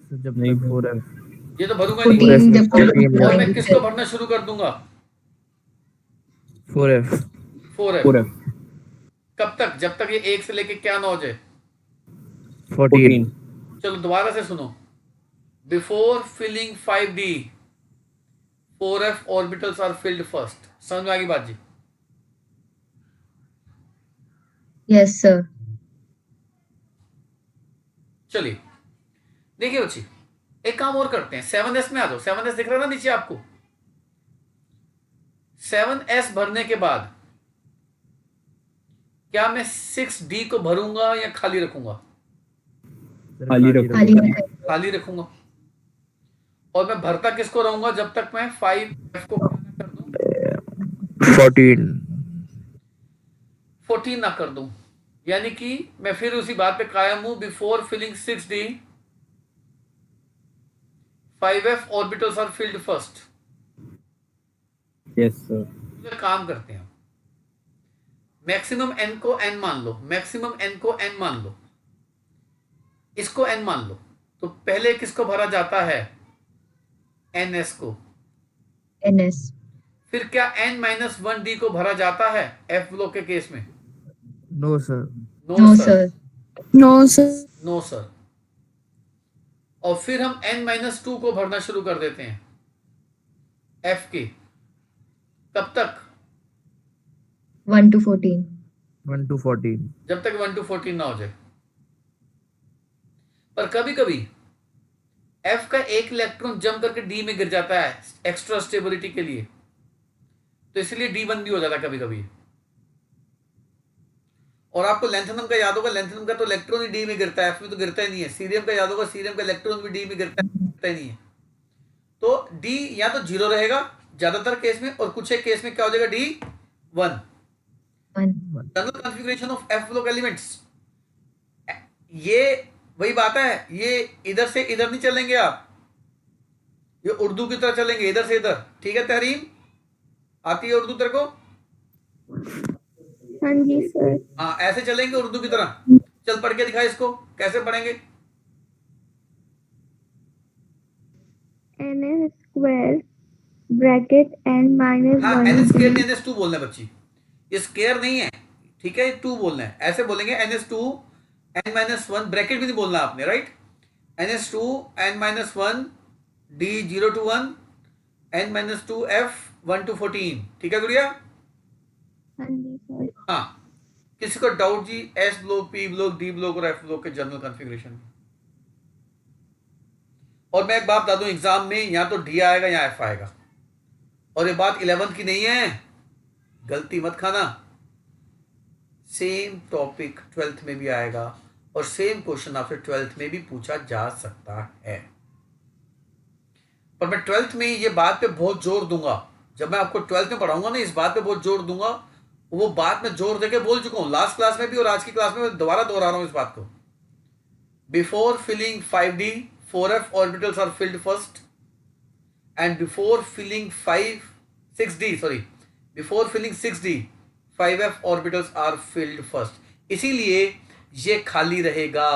so जब तक 4F ये तो भरूंगा नहीं। 14 जब 14 और मैं तक किसको भरना शुरू कर दूंगा? 4F 4f। 4F कब तक? जब तक ये 1 से लेके क्या ना हो जाए। 14 चलो दोबारा से सुनो, before filling 5d 4f orbitals are filled first. समझ में आ गई बात जी? यस सर चलिए देखिए बच्ची, एक काम और करते हैं, 7s में आ जाओ। 7s दिख रहा है ना नीचे आपको? 7s भरने के बाद क्या मैं 6d को भरूंगा या खाली रखूंगा? खाली रखो। खाली रखें खाली रखूंगा। और मैं भरता किसको रहूंगा जब तक मैं 5f को क्या ना कर दूं? 14 14 ना कर दूं। यानी कि मैं फिर उसी बात पे कायम हूं, before filling 6d 5f orbitals are filled first. Yes sir तो काम करते हैं, मैक्सिमम n को n मान लो, मैक्सिमम n को n मान लो, इसको n मान लो। तो पहले किसको भरा जाता है? ns को। NS फिर क्या n-1d को भरा जाता है f ब्लॉक के केस में? no sir no sir no sir no sir. और फिर हम n-2 को भरना शुरू कर देते हैं f के। कब तक? 1 to 14 1 to 14 जब तक 1 to 14 ना हो जाए। पर कभी कभी f का एक इलेक्ट्रॉन जम करके d में गिर जाता है एक्स्ट्रा स्टेबिलिटी के लिए, तो इसलिए d1 भी हो जाता है कभी कभी। और आपको लेंथेनम का याद होगा, लेंथेनम का तो इलेक्ट्रॉन ही डी में गिरता है, एफ में तो गिरता ही नहीं है। सीरियम का याद होगा, सीरियम का इलेक्ट्रॉन भी डी में गिरता ही नहीं है। तो डी या तो 0 रहेगा ज्यादातर केस में, और कुछ एक केस में क्या हो जाएगा? D1। 1 general configuration of F block elements, ये वही बात है, ये इधर से इधर नहीं चलेंगे आप, ये उर्दू की तरह चलेंगे, इधर से इधर। ठीक है तहरीम, आती है उर्दू तेरे को? हाँ जी सर हाँ ऐसे चलेंगे उर्दू की तरह। चल पढ़ के दिखा इसको, कैसे पढ़ेंगे? NS square bracket n minus हाँ 1 एन स्केयर नहीं, NS2 बोलना है बच्ची, ये स्केयर नहीं है, ठीक है? 2 बोलना है, ऐसे बोलेंगे NS2 n-1, ब्रैकेट भी नहीं बोलना आपने, right? NS2 n-1 D0 to 1 n-2 F 1 to 14। ठीक है गुड़िया? हाँ जी सर हाँ, किसी को doubt G S block, P block, D block और एफ ब्लॉक के जनरल कॉन्फ़िगरेशन में? और मैं एक बात बता दूं, एग्जाम में या तो डी आएगा या एफ आएगा, और ये बात 11th की नहीं है, गलती मत खाना। सेम टॉपिक 12th में भी आएगा, और सेम क्वेश्चन आपसे 12th में भी पूछा जा सकता है। पर मैं 12th में ये बात पे बहुत जोर दूंगा, जब मैं आपको 12th में पढ़ाऊंगा ना, इस बात पे बहुत जोर दूंगा। वो बात मैं जोर देके बोल चुका हूं लास्ट क्लास में भी, और आज की क्लास में मैं दोबारा दोहरा रहा हूं इस बात को। Before filling 5d 4f orbitals are filled first, and before filling 6d 5f orbitals are filled first. इसीलिए ये खाली रहेगा।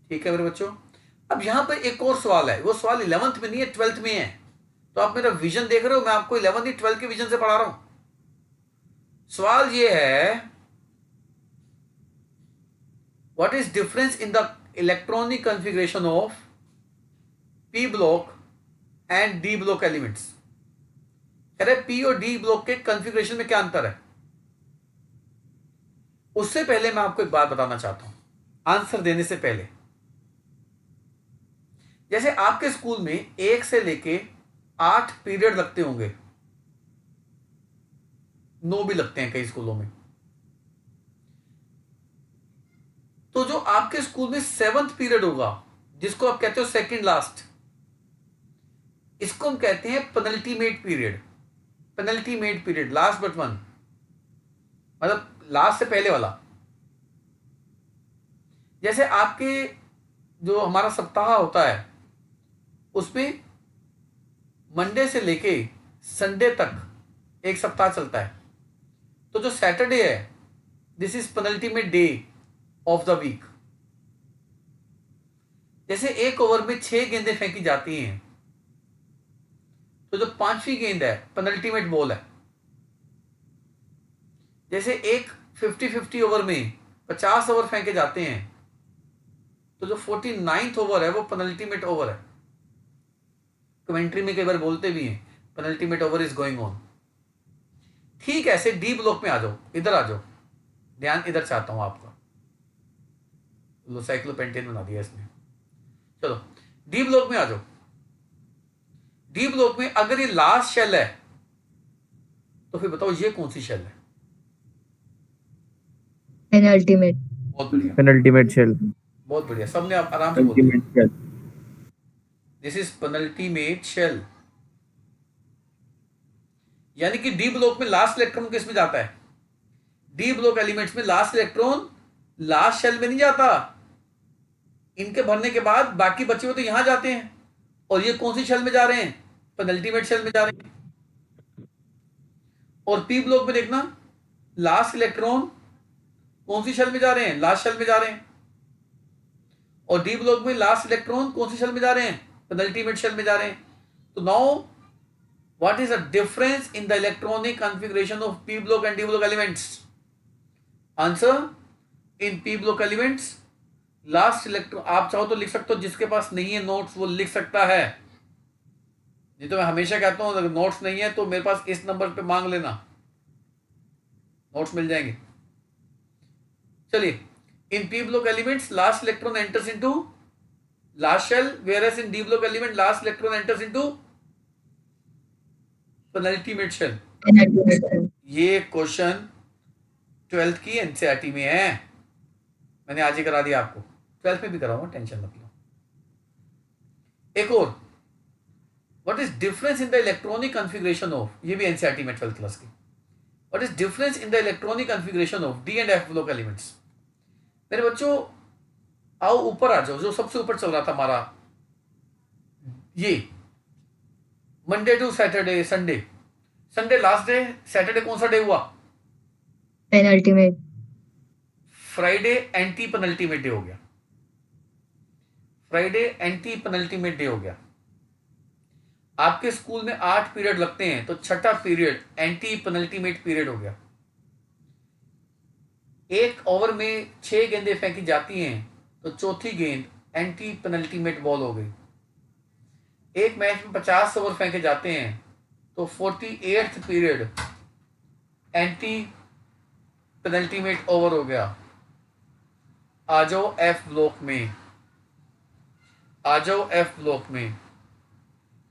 ठीक है मेरे बच्चों? अब यहां पर एक और सवाल है, वो सवाल 11th में नहीं है, 12th में है। तो आप मेरा विजन देख रहे हो, मैं आपको 11th नहीं 12th के विजन से पढ़ा रहा हूं। सवाल ये है, what is difference in the electronic configuration of p block and d block elements? कह रहे पी और डी ब्लॉक के कॉन्फ़िगरेशन में क्या अंतर है। उससे पहले मैं आपको एक बात बताना चाहता हूं, आंसर देने से पहले। जैसे आपके स्कूल में 1 से लेके 8 पीरियड लगते होंगे, 9 भी लगते हैं कई स्कूलों में। तो जो आपके स्कूल में 7th पीरियड होगा, जिसको आप कहते हो सेकंड लास्ट, इसको हम कहते हैं penultimate period. Penultimate period, last but one, मतलब लास्ट से पहले वाला। जैसे आपके जो हमारा सप्ताह होता है, उसमें मंडे से लेके संडे तक एक सप्ताह चलता है। तो जो सैटरडे है, this is penultimate day of the week. जैसे एक ओवर में 6 गेंदें फेंकी जाती हैं, तो जो 5वीं गेंद है पेनल्टीमेट बॉल है। जैसे एक 50-50 ओवर में 50 ओवर फेंके जाते हैं, तो जो 49th ओवर है वो पेनल्टीमेट ओवर है। कमेंट्री में कई बार बोलते भी हैं penultimate over is going on. ठीक ऐसे डी ब्लॉक में आ जाओ, इधर आ जाओ, ध्यान इधर चाहता हूं आपका। लो साइक्लोपेंटेन बना दिया इसने। चलो डी ब्लॉक में आ जाओ। डी ब्लॉक में अगर ये लास्ट शेल है, तो फिर बताओ ये कौन सी शेल है। Penultimate. बहुत बढ़िया, पेनल्टीमेट शेल। बहुत बढ़िया, सबने आप आराम से बोल दिया। Ultimate shell. This is penultimate shell. यानी कि डी ब्लॉक में लास्ट इलेक्ट्रॉन किस में जाता है। डी ब्लॉक एलिमेंट्स में लास्ट इलेक्ट्रॉन लास्ट शेल में नहीं जाता। इनके भरने के बाद बाकी बचे हुए तो यहां जाते हैं, और ये कौन सी शेल में जा रहे हैं, पेनल्टीमेट शेल में जा रहे हैं। और पी ब्लॉक में देखना, लास्ट इलेक्ट्रॉन कौन सी शेल में जा रहे हैं, लास्ट शेल में जा रहे हैं। और डी ब्लॉक में लास्ट इलेक्ट्रॉन कौन सी शेल में जा रहे हैं, पेनल्टीमेट शेल में जा रहे हैं। तो now what is the difference in the electronic configuration of p block and d block elements? Answer, in p block elements last electron, आप चाहो तो लिख सकते हो, जिसके पास नहीं है नोट्स वो लिख सकता है। नहीं तो मैं हमेशा कहता हूं अगर नोट्स नहीं है तो मेरे पास इस नंबर पे मांग लेना, नोट्स मिल जाएंगे। चलिए, इन p block elements last electron enters into last shell, whereas in d block element last electron enters into penultimate shell. Penultimate shell. ये क्वेश्चन 12th की एनसीईआरटी में है, मैंने आज ही करा दिया आपको, 12th में भी कराऊंगा, टेंशन मत लो। एक और, what is difference in the electronic configuration of, ये भी एनसीईआरटी में 12th क्लास की, what is difference in the electronic configuration of D and F block elements. मेरे बच्चों आओ ऊपर आ जाओ, जो सबसे ऊपर चल रहा था हमारा, ये Monday to Saturday, Sunday, Sunday last day, Saturday कौन सा डे हुआ, Penultimate. Friday anti penultimate day हो गया। फ्राइडे एंटी पेनल्टीमेट डे हो गया। आपके स्कूल में 8 पीरियड लगते हैं, तो छठा पीरियड एंटी पेनल्टीमेट पीरियड हो गया। एक ओवर में 6 गेंदें फेंकी जाती हैं, तो चौथी गेंद एंटी पेनल्टीमेट बॉल हो गई। एक मैच में 50 ओवर फेंके जाते हैं, तो 48th period anti penultimate over हो गया। आ जाओ एफ ब्लॉक में, आ जाओ एफ ब्लॉक में।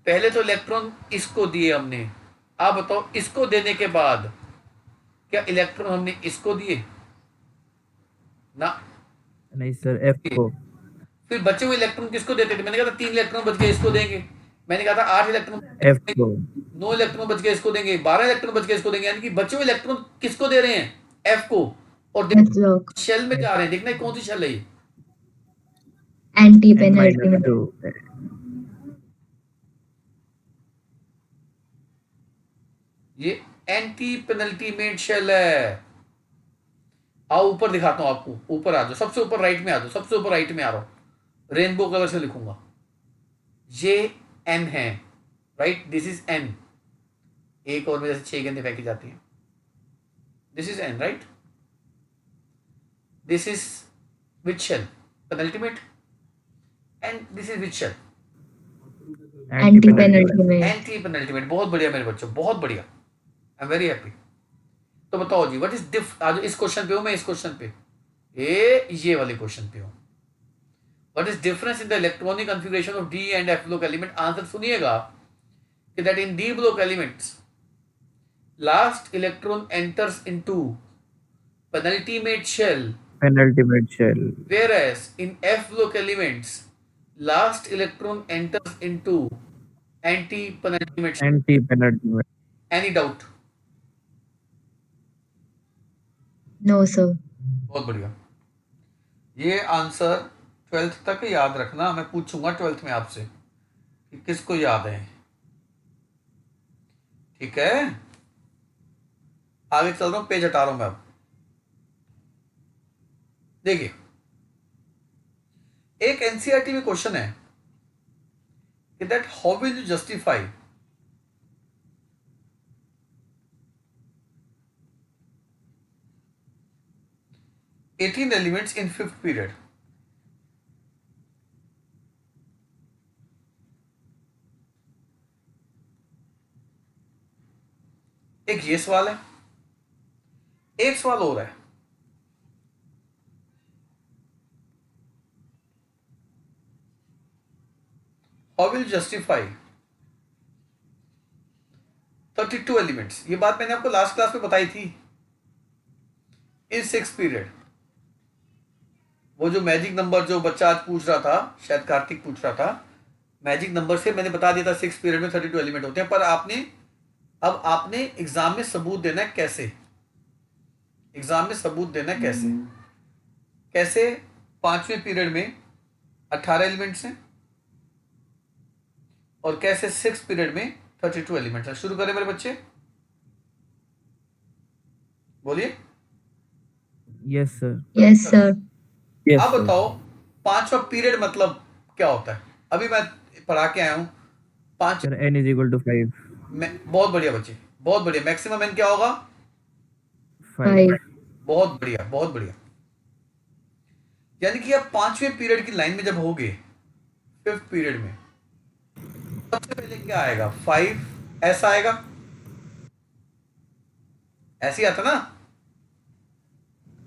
पहले तो इलेक्ट्रॉन इसको दिए हमने, आप बताओ इसको देने के बाद क्या इलेक्ट्रॉन हमने इसको दिए ना, नहीं सर, एफ को। फिर बचे हुए इलेक्ट्रॉन किसको देते थे, मैंने कहा था 3 इलेक्ट्रॉन बच गए इसको देंगे, मैंने कहा था 8 इलेक्ट्रॉन एफ को। 9 इलेक्ट्रॉन बच गए इसको देंगे, 12 इलेक्ट्रॉन बच गए इसको देंगे। यानी कि बचे हुए इलेक्ट्रॉन किसको दे रहे हैं, एफ को। और F block. शेल में जा रहे हैं, देखना है कौन सी शेल है ये, Anti-penultimate. -2। ये एंटी पेनल्टीमेट शेल है। आओ ऊपर दिखाता हूं आपको, ऊपर आ जाओ, सबसे ऊपर राइट में आ जाओ, सबसे ऊपर राइट में आ रहा हूं, रेनबो कलर से लिखूंगा, ये एन है, राइट, दिस इज एन। एक और में जैसे 6 गेंदें फेंकी जाती हैं, this is an, right. This is which shell, penultimate, and this is which shell, anti penultimate anti penultimate, बहुत बढ़िया मेरे बच्चों, बहुत बढ़िया, आई एम वेरी हैप्पी। तो बताओ जी, व्हाट इज आज इस क्वेश्चन पे हूं मैं, इस क्वेश्चन पे ये वाले क्वेश्चन पे हूं। What is difference in the electronic configuration of D and F block element? Answer सुनिएगा कि that in D block elements last electron enters into penultimate shell, whereas in F block elements last electron enters into anti-penultimate shell. Any doubt? No sir बहुत बढ़िया। ये answer 12th तक याद रखना, मैं पूछूंगा 12th में आपसे कि किसको याद है। ठीक है, आगे चल रहा हूं, पेज हटा रहा हूं मैं अब। देखिए, एक एनसीईआरटी में क्वेश्चन है कि that how will you justify 18 elements in 5th period? एक ये सवाल है, एक सवाल और है। How will justify 32 elements? ये बात मैंने आपको लास्ट क्लास में बताई थी। इन 6th पीरियड, वो जो मैजिक नंबर जो बच्चा आज पूछ रहा था, शायद कार्तिक पूछ रहा था, मैजिक नंबर से मैंने बता दिया था 6th पीरियड में 32 एलिमेंट होते हैं। पर आपने एग्जाम में सबूत देना है। कैसे एग्जाम में सबूत देना है? कैसे 5वें पीरियड में 18 एलिमेंट्स हैं और कैसे 6th पीरियड में 32 एलिमेंट्स हैं। शुरू करें मेरे बच्चे, बोलिए। Yes sir. यस सर अब बताओ 5वां पीरियड मतलब क्या होता है? अभी मैं पढ़ा के आया हूं 5। n is equal to 5। बहुत बढ़िया बच्चे, बहुत बढ़िया। मैक्सिमम एन क्या होगा? 5 बहुत बढ़िया, बहुत बढ़िया। यानी कि आप 5वें पीरियड की लाइन में जब होगे 5th पीरियड में, सबसे पहले क्या आएगा? 5 ऐसा आएगा, ऐसे ही आता ना,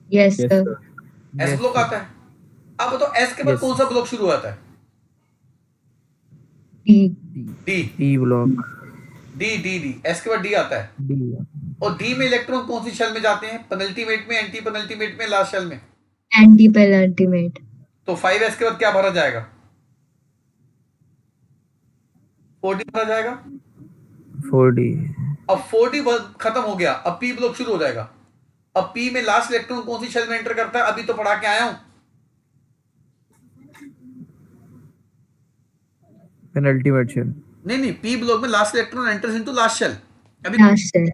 यस सर एस ब्लॉक आता है। अब बताओ एस के बाद Yes. कौन सा ब्लॉक शुरू होता है? D D. D block. D S के बाद डी आता है। डी और डी में इलेक्ट्रॉन कौन सी शेल में जाते हैं? पेनल्टीमेट में, एंटी पेनल्टीमेट में, लास्ट शेल में। एंटी पेनल्टीमेट तो 5s के बाद क्या भरा जाएगा? 4d भरा जाएगा। 4d। अब 4d खत्म हो गया, अब p ब्लॉक शुरू हो जाएगा। अब p में लास्ट इलेक्ट्रॉन कौन सी शेल में एंटर करता है? अभी तो पढ़ा के आया हूं। Penultimate shell. नहीं, p ब्लॉक में last electron enters into last shell. अभी लास्ट शेल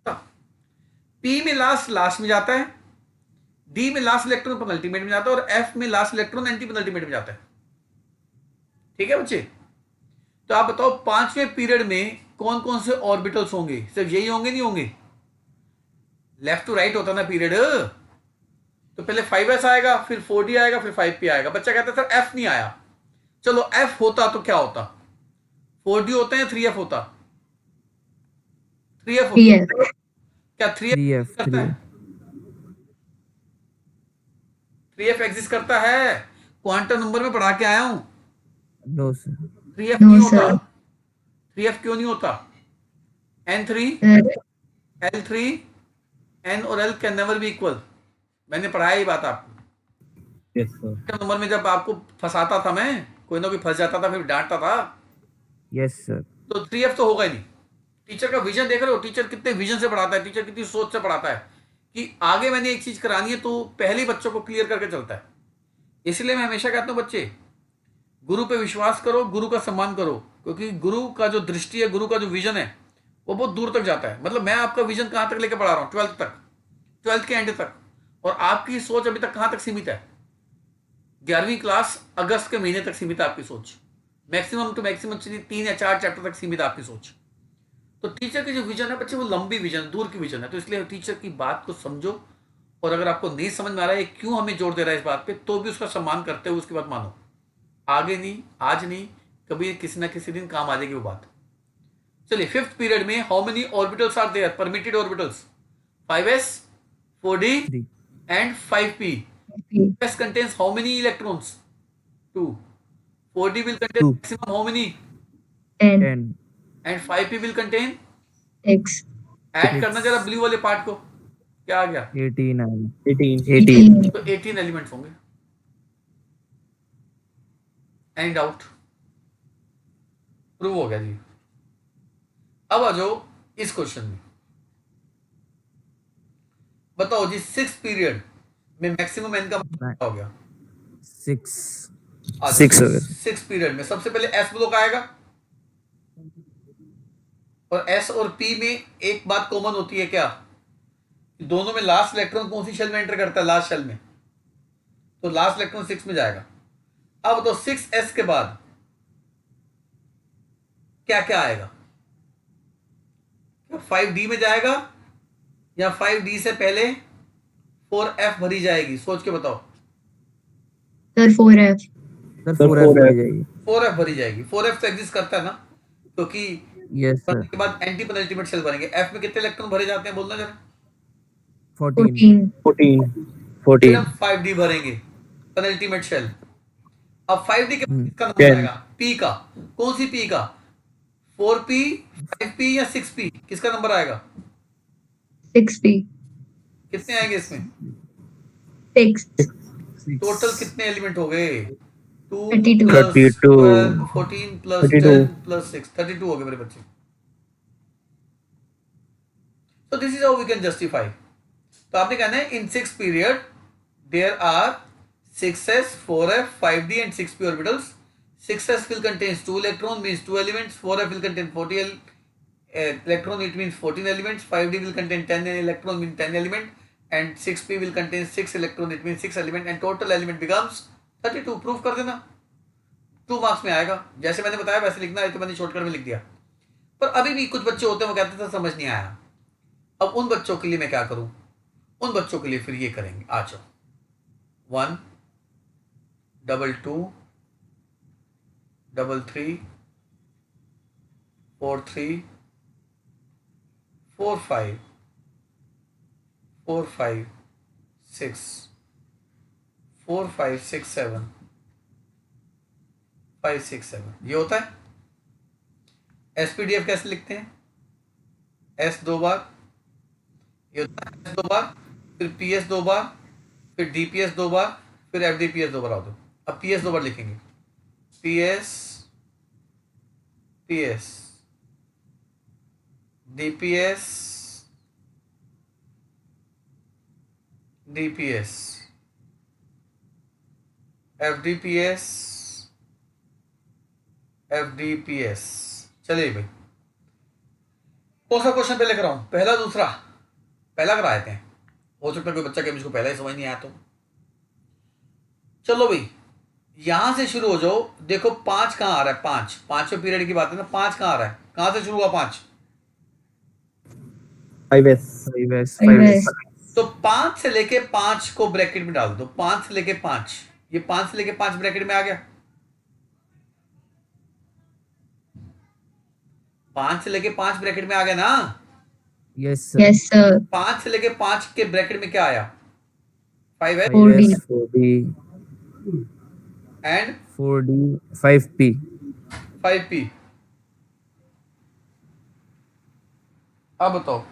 p में लास्ट में जाता है, d में लास्ट इलेक्ट्रॉन पेनल्टीमेट में जाता है और f में लास्ट इलेक्ट्रॉन एंटी पेनल्टीमेट में जाता है। ठीक है बच्चे? तो आप बताओ 5वें पीरियड में कौन कौन से ऑर्बिटल्स होंगे? सिर्फ यही होंगे? नहीं होंगे, लेफ्ट टू राइट होता ना पीरियड। तो पहले 5s आएगा, फिर 4d आएगा, फिर 5p आएगा। बच्चा कहता है सर f नहीं आया। चलो f होता तो क्या होता? 4d होता है, 3f होता? 3f होता। 3F क्या 3f करता है? 3f एग्जिस्ट करता है, क्वांटम नंबर में पढ़ा के आया हूं। No sir. 3f No, क्यों होता? sir. 3f क्यों नहीं होता? n3 L3 n और l can never be equal. मैंने पढ़ाया ये बात आपको। Yes sir. क्वांटम नंबर में जब आपको फंसाता था मैं, कोई ना कोई फंस जाता था, फिर डांटता था। Yes sir. तो 3f तो होगा ही नहीं। टीचर का विजन देख रहे हो? टीचर कितने विजन से पढ़ाता है, टीचर कितनी सोच से पढ़ाता है कि आगे मैंने एक चीज करानी है तो पहले ही बच्चों को क्लियर करके चलता है। इसलिए मैं हमेशा कहता हूं बच्चे, गुरु पे विश्वास करो, गुरु का सम्मान करो, क्योंकि गुरु का जो दृष्टि है, गुरु का जो विजन है, वो बहुत दूर तक जाता है। मतलब मैं आपका विजन कहां तक लेके पढ़ा रहा हूं? 12th तक, 12th के एंड तक। और आपकी सोच अभी तक कहां तक सीमित है? 11वीं क्लास अगस्त के महीने तक सीमित है आपकी सोच। मैक्सिमम टू मैक्सिमम 3 या 4 चैप्टर तक सीमित है आपकी सोच। तो टीचर की जो विजन है बच्चे, वो लंबी विजन, दूर की विजन है। तो इसलिए टीचर की बात को समझो, और अगर आपको नहीं समझ में आ रहा है क्यों हमें जोर दे रहा है इस बात पे, तो भी उसका सम्मान करते हुए उसकी बात मानो। आगे नहीं, आज नहीं, कभी किसी ना किसी दिन काम आ जाएगी वो बात। चलिए, फिफ्थ पीरियड में how many orbitals are there, permitted orbitals? 5s, 4d 3. and 5p. P. S contains how many electrons? 2. 4d will contain 2. maximum how many? 10. 10. And 5p will contain? 6. Add करना जरा ब्लू वाले part को, क्या आ गया? 18. 18 18. 18. तो 18 elements होंगे। Any doubt? Prove हो गया जी। अब आ जाओ इस क्वेश्चन में, बताओ जी, सिक्स पीरियड में मैक्सिमम एन का मतलब क्या हो गया? 6. आज 6 हो गया। सिक्स पीरियड में सबसे पहले एस ब्लॉक आएगा, और एस और पी में एक बात कॉमन होती है, क्या? दोनों में लास्ट इलेक्ट्रॉन कौन सी शेल में एंटर करता है? लास्ट शेल में। तो लास्ट इलेक्ट्रॉन 6 में जाएगा। अब तो 6s के बाद क्या क्या आएगा? क्या 5d में जाएगा, या 5d से पहले 4f भरी जाएगी? सोच के बताओ। Sir, 4F. Sir Sir, 4F 4F. भरी जाएगी। 4f भरी जाएगी। 4f तो एग्जिस्ट करता है ना, क्योंकि यस सर। बनने के बाद एंटी पेनल्टीमेट सेल बनेंगे। f में कितने इलेक्ट्रॉन भरे जाते हैं, बोलना जरा। 14. 14. 14 फिर 14 हम 5d भरेंगे, पेनल्टीमेट शेल। अब 5d के बाद किसका नंबर 10. आएगा? p का। कौन सी p का? 4p, 5p या 6p? किसका नंबर आएगा? 6P. कितने आएंगे इसमें? 6. टोटल कितने एलिमेंट हो गए? 2 32. प्लस 32. 12, 14 प्लस 32. 10 प्लस 6, 32 हो गए मेरे बच्चे। So this is how we can justify. तो आपने कहना है इन 6 period there are 6s, 4f, 5d and 6p orbitals. 6s will contain 2 electron, means 2 elements. 4f will contain 40 electron, it means 14 elements. 5d will contain 10 electron, means 10 element. And 6p will contain 6 electron, it means 6 element. And total element becomes 32. Proof कर देना, 2 marks में आएगा। जैसे मैंने बताया वैसे लिखना है, तो मैंने शॉर्टकट में लिख दिया। पर अभी भी कुछ बच्चे होते हैं वो कहते थे समझ नहीं आया। अब उन बच्चों के लिए मैं क्या करूं? उन बच्चों के लिए फिर ये करेंगे। आ जाओ, 1 2 2 3 3 4 3 4 5 4 5 6 4 5 6 7 5 6 7। ये होता है। एसपीडीएफ कैसे लिखते हैं? एस 2 बार, ये होता है एस 2 बार, फिर पीएस 2 बार, फिर डीपीएस 2 बार, फिर एफडीपीएस 2 बार। आ दो, अब पीएस 2 बार लिखेंगे। P s p s d p s d p s f d p s f d p s. चलिए भाई, कौन सा क्वेश्चन पहले कराऊं? पहला दूसरा? पहला करा देते हैं, हो सकता है कोई बच्चा के मुझको पहला ही समझ नहीं आया तो। चलो भाई, यहां से शुरू हो जाओ। देखो 5 कहां आ रहा है? 5 पांचवें पीरियड की बात है ना। 5 कहां आ रहा है? कहां से शुरू हुआ 5? 5s 5S 5S. तो 5 से लेके 5 को ब्रैकेट में डाल दो। 5 से लेके 5, ये 5 से लेके 5 ब्रैकेट में आ गया। 5 से लेके 5 ब्रैकेट में आ गया ना। Yes sir. Yes, sir. 5 से लेके 5 के ब्रैकेट में क्या आया? 5s 4D. 4D and 4D 5P 5p। अब बताओ,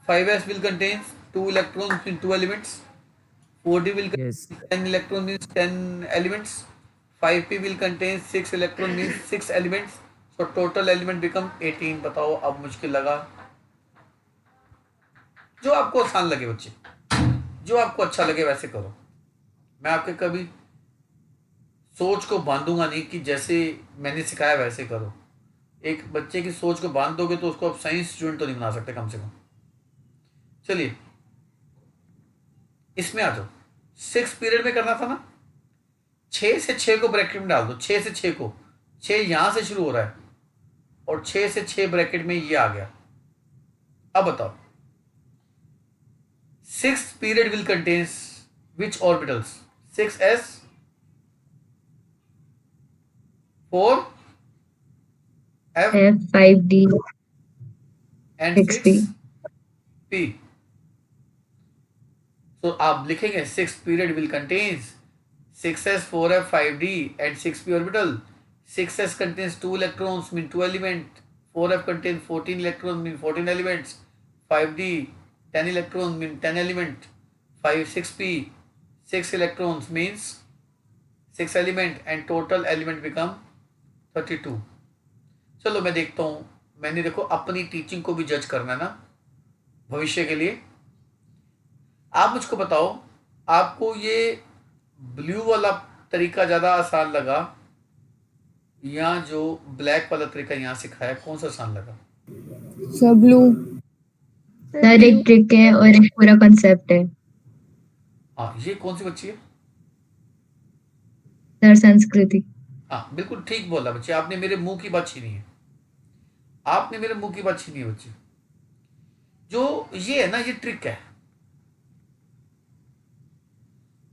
5s will contain 2 electrons in 2 elements. 4d will contain Yes. 10 electrons means 10 elements. 5p will contain 6 electrons means 6 elements. So total element become 18. बताओ, अब मुश्किल लगा? जो आपको आसान लगे बच्चे, जो आपको अच्छा लगे वैसे करो। मैं आपके कभी सोच को बांधूंगा नहीं कि जैसे मैंने सिखाया वैसे करो। एक बच्चे की सोच को बांध दोगे तो उसको आप साइंस स्टूडेंट तो नहीं बना सकते कम से कम। चलिए, इसमें आ जाओ। 6 पीरियड में करना था ना। 6 से 6 को ब्रैकेट में डाल दो। 6 से 6 को, 6 यहां से शुरू हो रहा है और 6 से 6 ब्रैकेट में ये आ गया। अब बताओ, 6 period will contains which orbitals? 6s 4 F F 5D and 6 P 6 P. So आप लिखेंगे 6 period will contains 6s 4f 5d and 6p orbital. 6s contains 2 electrons mean 2 element. 4f contains 14 electrons mean 14 elements. 5d 10 electrons mean 10 element. 6p 6 electrons means 6 element and total element become 32. चलो मैं देखता हूँ, मैंने देखो अपनी teaching को भी जज करना है ना भविष्य के लिए। आप मुझको बताओ, आपको ये ब्लू वाला तरीका ज़्यादा आसान लगा या जो ब्लैक वाला तरीका यहाँ सिखाया, कौन सा आसान लगा? सब ब्लू। सर एक ट्रिक है और एक पूरा कंसेप्ट है। हाँ, ये कौन सी बच्ची है? सर संस्कृति। हाँ बिल्कुल ठीक बोला बच्चे, आपने मेरे मुंह की बात छीनी है, आपने मेरे मुंह की बात छीनी है बच्चे। जो ये है ना, ये ट्रिक है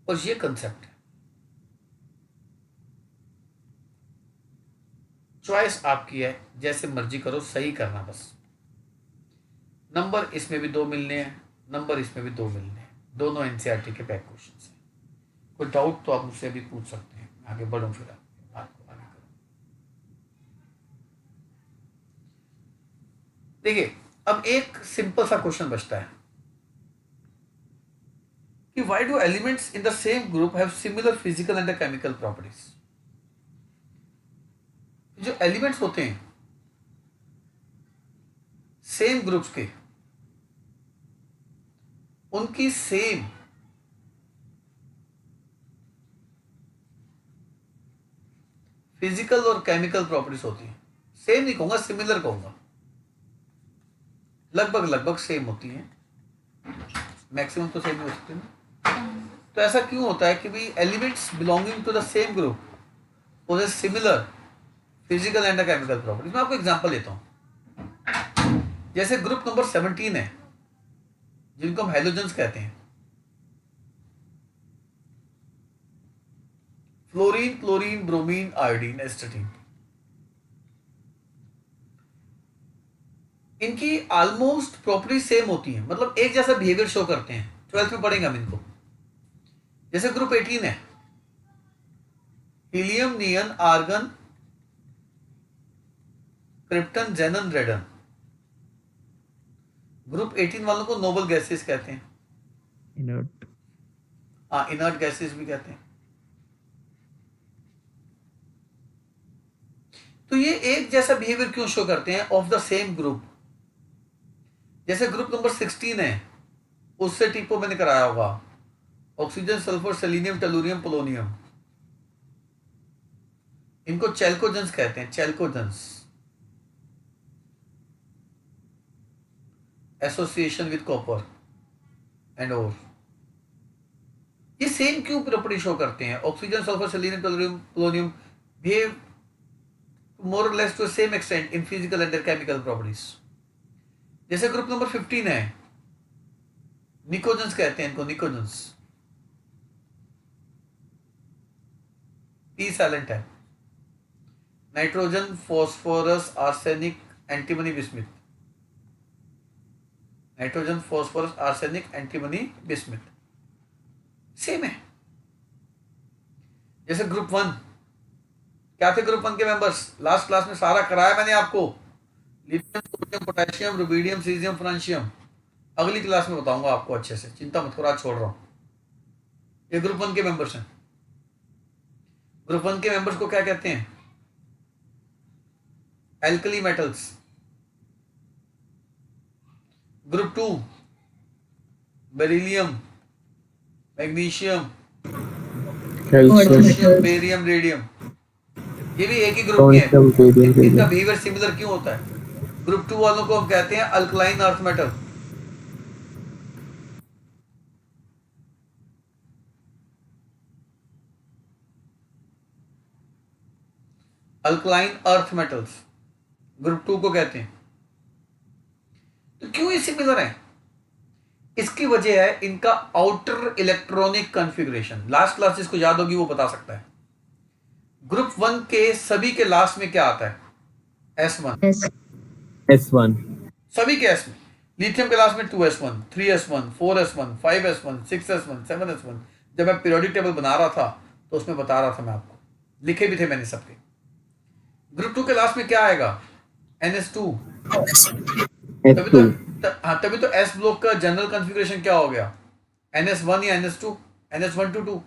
और ये कंसेप्ट है। चॉइस आपकी है, जैसे मर्जी करो, सही करना बस। नंबर इसमें भी 2 मिलने हैं, नंबर इसमें भी 2 मिलने हैं, दोनों एनसीईआरटी के पैक क्वेश्चन हैं। कोई डाउट तो आप मुझसे भी पूछ सकते हैं, आगे बढ़ो फिर बात को आगे करो। देखिए अब एक सिंपल सा क्वेश्चन बचता है कि why do elements in the same group have similar physical and chemical properties. जो एलिमेंट्स होते हैं सेम ग्रुप्स के, उनकी सेम फिजिकल और केमिकल प्रॉपर्टीज होती हैं। सेम नहीं कहूंगा, सिमिलर कहूंगा, लगभग लगभग सेम होती हैं, मैक्सिमम तो सेम ही हो सकती है ना। तो ऐसा क्यों होता है कि भाई elements belonging to the same group possess similar physical and chemical properties. मैं आपको एग्जांपल देता हूं, जैसे ग्रुप नंबर 17 है जिनको हम हैलोजेंस कहते हैं, फ्लोरीन, क्लोरीन, ब्रोमीन, आयोडीन, एस्टेटीन। इनकी ऑलमोस्ट प्रॉपर्टी सेम होती है, मतलब एक जैसा बिहेवियर शो करते हैं। 12th में पढ़ेंगे हम इनको। जैसे ग्रुप 18 है, हीलियम, नियन, आर्गन, क्रिप्टन, जेनन, रेडन। ग्रुप 18 वालों को नोबल गैसेस कहते हैं। Inert. हाँ, इनर्ट गैसेस भी कहते हैं। तो ये एक जैसा बिहेवियर क्यों शो करते हैं ऑफ द सेम ग्रुप। जैसे ग्रुप नंबर 16 है, उससे टिपो मैंने कराया होगा, oxygen, sulphur, selenium, tellurium, polonium. इनको चैल्कोजेंस कहते हैं, chalcogens, association with copper and ore. ये सेम क्यों प्रॉपर्टी शो करते हैं? Oxygen, sulphur, selenium, tellurium, polonium behave more or less to the same extent in physical and their chemical properties. जैसे group number 15 है, pnictogens कहते हैं इनको, pnictogens, P silent है। Nitrogen, phosphorus, arsenic, antimony, bismuth. Nitrogen, phosphorus, arsenic, antimony, bismuth same है। जैसे group 1 क्या थे? ग्रुप 1 के मेंबर्स लास्ट क्लास में सारा कराया मैंने आपको, lithium, sodium, potassium, rubidium, caesium, francium. अगली क्लास में बताऊंगा आपको अच्छे से, चिंता मत करो, आज छोड़ रहा हूं। ये ग्रुप 1 के मेंबर्स हैं। ग्रुप 1 के मेंबर्स को क्या कहते हैं? Alkali metals. Group 2 beryllium, magnesium, potassium, barium, radium. ये भी एक ही ग्रुप के हैं। इनका बिहेवियर सिमिलर क्यों होता है? ग्रुप 2 वालों को हम कहते हैं alkaline earth metal. Alkaline earth metals group 2 को कहते हैं। तो क्यों ये सिमिलर है? इसकी वजह है इनका outer electronic configuration. Last class जिसको याद होगी वो बता सकता है। ग्रुप 1 के सभी के लास्ट में क्या आता है? S1। S S1. सभी के S में। लिथियम के लास्ट में 2s1, 3s1, 4s1, 5s1, 6s1, 7s1। जब मैं पीरियोडिक टेबल बना रहा था तो उसमें बता रहा था मैं आपको, लिखे भी थे मैंने सबके। ग्रुप 2 के लास्ट में क्या आएगा? NS2। तभी तो S2. हाँ, तभी तो S ब्लॉक का जनरल कॉन्फ़िगरेशन क्या हो गया? NS1 या NS2, NS1 to 2।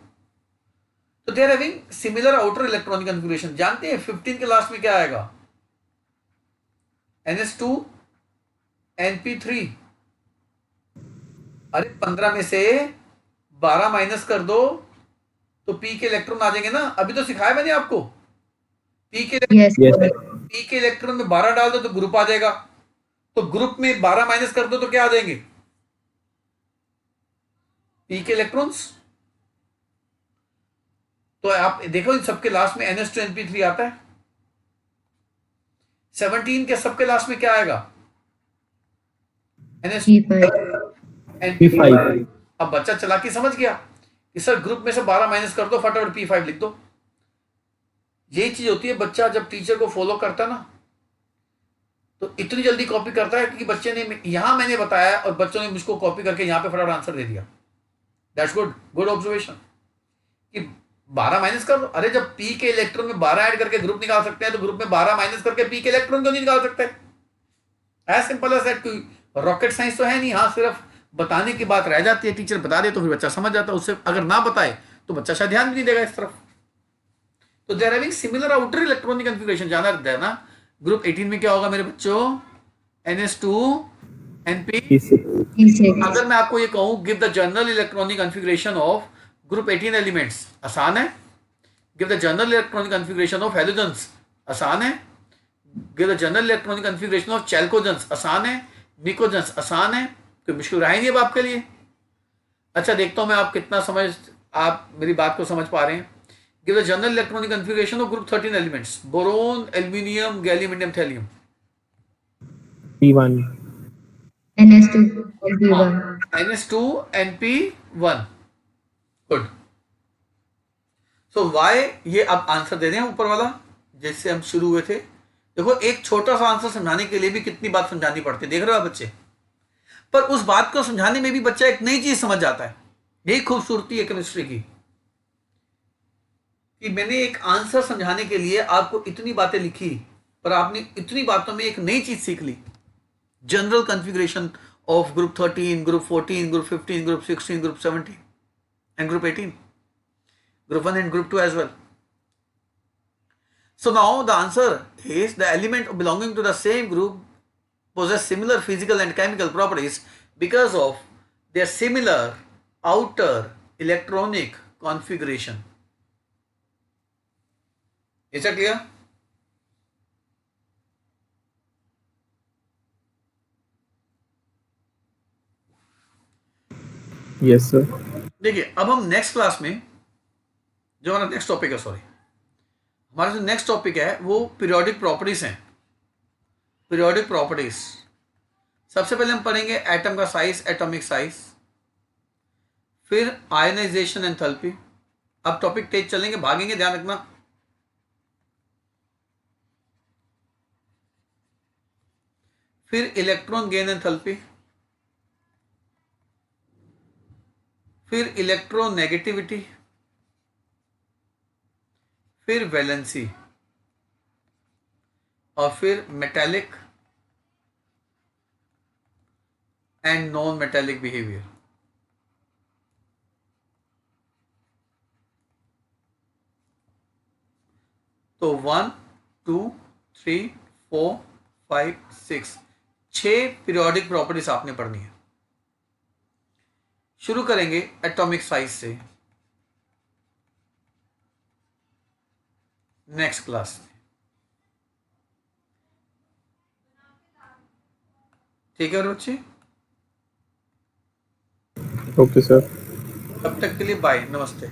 तो they are having similar outer electronic configuration. जानते हैं 15 के लास्ट में क्या आएगा? NS2 NP3। अरे 15 में से 12 माइनस कर दो तो P के इलेक्ट्रॉन आ जाएंगे ना। अभी तो सिखाया मैंने आपको। P के yes Yes. P के इलेक्ट्रॉन में 12 डाल दो तो ग्रुप आ जाएगा। तो ग्रुप में 12 माइनस कर दो तो क्या आ जाएंगे? P के इलेक्ट्रॉन्स। तो आप देखो इन सबके लास्ट में NS2 NP3 आता है। 17 के सबके लास्ट में क्या आएगा? NS2 P5 P5. अब बच्चा चालाकी समझ गया कि सर ग्रुप में से 12 माइनस कर दो, फटाफट P5 लिख दो। यही चीज होती है, बच्चा जब टीचर को फॉलो करता है ना तो इतनी जल्दी कॉपी करता है कि बच्चे ने यहां मैंने बताया और बच्चों ने मुझको कॉपी करके यहां पे फटाफट आंसर दे दिया। दैट्स गुड, गुड ऑब्जर्वेशन कि 12 माइनस कर दो। अरे जब P के इलेक्ट्रॉन में 12 ऐड करके ग्रुप निकाल सकते हैं तो ग्रुप में 12 माइनस करके P के इलेक्ट्रॉन क्यों नहीं निकाल सकते? As simple as that. कोई रॉकेट साइंस तो है नहीं। हाँ, सिर्फ बताने की बात रह जाती है, टीचर बता दे तो फिर बच्चा समझ जाता है। उससे अगर ना बताए तो बच्चा शायद ध्यान भी नहीं देगा इस तरफ। तो they are having similar outer electronic configuration. जाना रहता है ना। ग्रुप 18 में क्या होगा मेरे बच्चों? NS2 NP। P6 अगर मैं आपको ये कहूं give the general electronic configuration of group 18 elements, आसान है। Give the general electronic configuration of halogens, आसान है। Give the general electronic configuration of चैल्कोजेंस, आसान है। निकोजेंस, आसान है। कोई मुश्किल रहा ही नहीं अब आपके लिए। अच्छा, देखता हूं मैं आप कितना आप मेरी बात को समझ पा रहे हैं। Give the general electronic configuration of group 13 elements, boron, aluminium, gallium, indium, thallium. P1. NS2 NP1 NS2 NP1। Good. So why, ये अब आंसर दे रहे हैं ऊपर वाला जैसे हम शुरू हुए थे। देखो, एक छोटा सा आंसर समझाने के लिए भी कितनी बात समझानी पड़ती है, देख रहे हो आप बच्चे। पर उस बात को समझाने में भी बच्चा एक नई चीज समझ जाता है। यही खूबसूरती है केमिस्ट्री की कि मैंने एक आंसर समझाने के लिए आपको इतनी बातें लिखी पर आपने इतनी बातों में एक नई चीज सीख ली। General configuration of group 13, group 14, group 15, group 16, group 17 and group 18, group 1 and group 2 as well. So now the answer is the element belonging to the same group possess similar physical and chemical properties because of their similar outer electronic configuration. Is that clear? Yes, sir. देखिए, अब हम next class में जो हमारा next topic है, हमारा जो next topic है वो पीरियोडिक प्रॉपर्टीज हैं। पीरियोडिक प्रॉपर्टीज सबसे पहले हम पढ़ेंगे एटम का साइज, एटॉमिक साइज, फिर आयनाइजेशन एंथैल्पी। अब टॉपिक तेज चलेंगे, भागेंगे, ध्यान रखना। फिर इलेक्ट्रॉन गेन एंथैल्पी, फिर इलेक्ट्रोनेगेटिविटी, फिर वैलेंसी, और फिर metallic and non metallic behaviour. तो 1 2 3 4 5 6 6 पीरियोडिक प्रॉपर्टीज आपने पढ़नी है। शुरू करेंगे एटॉमिक साइज से नेक्स्ट क्लास में। ठीक है बच्चे, Okay, sir. तब तक के लिए बाय, नमस्ते।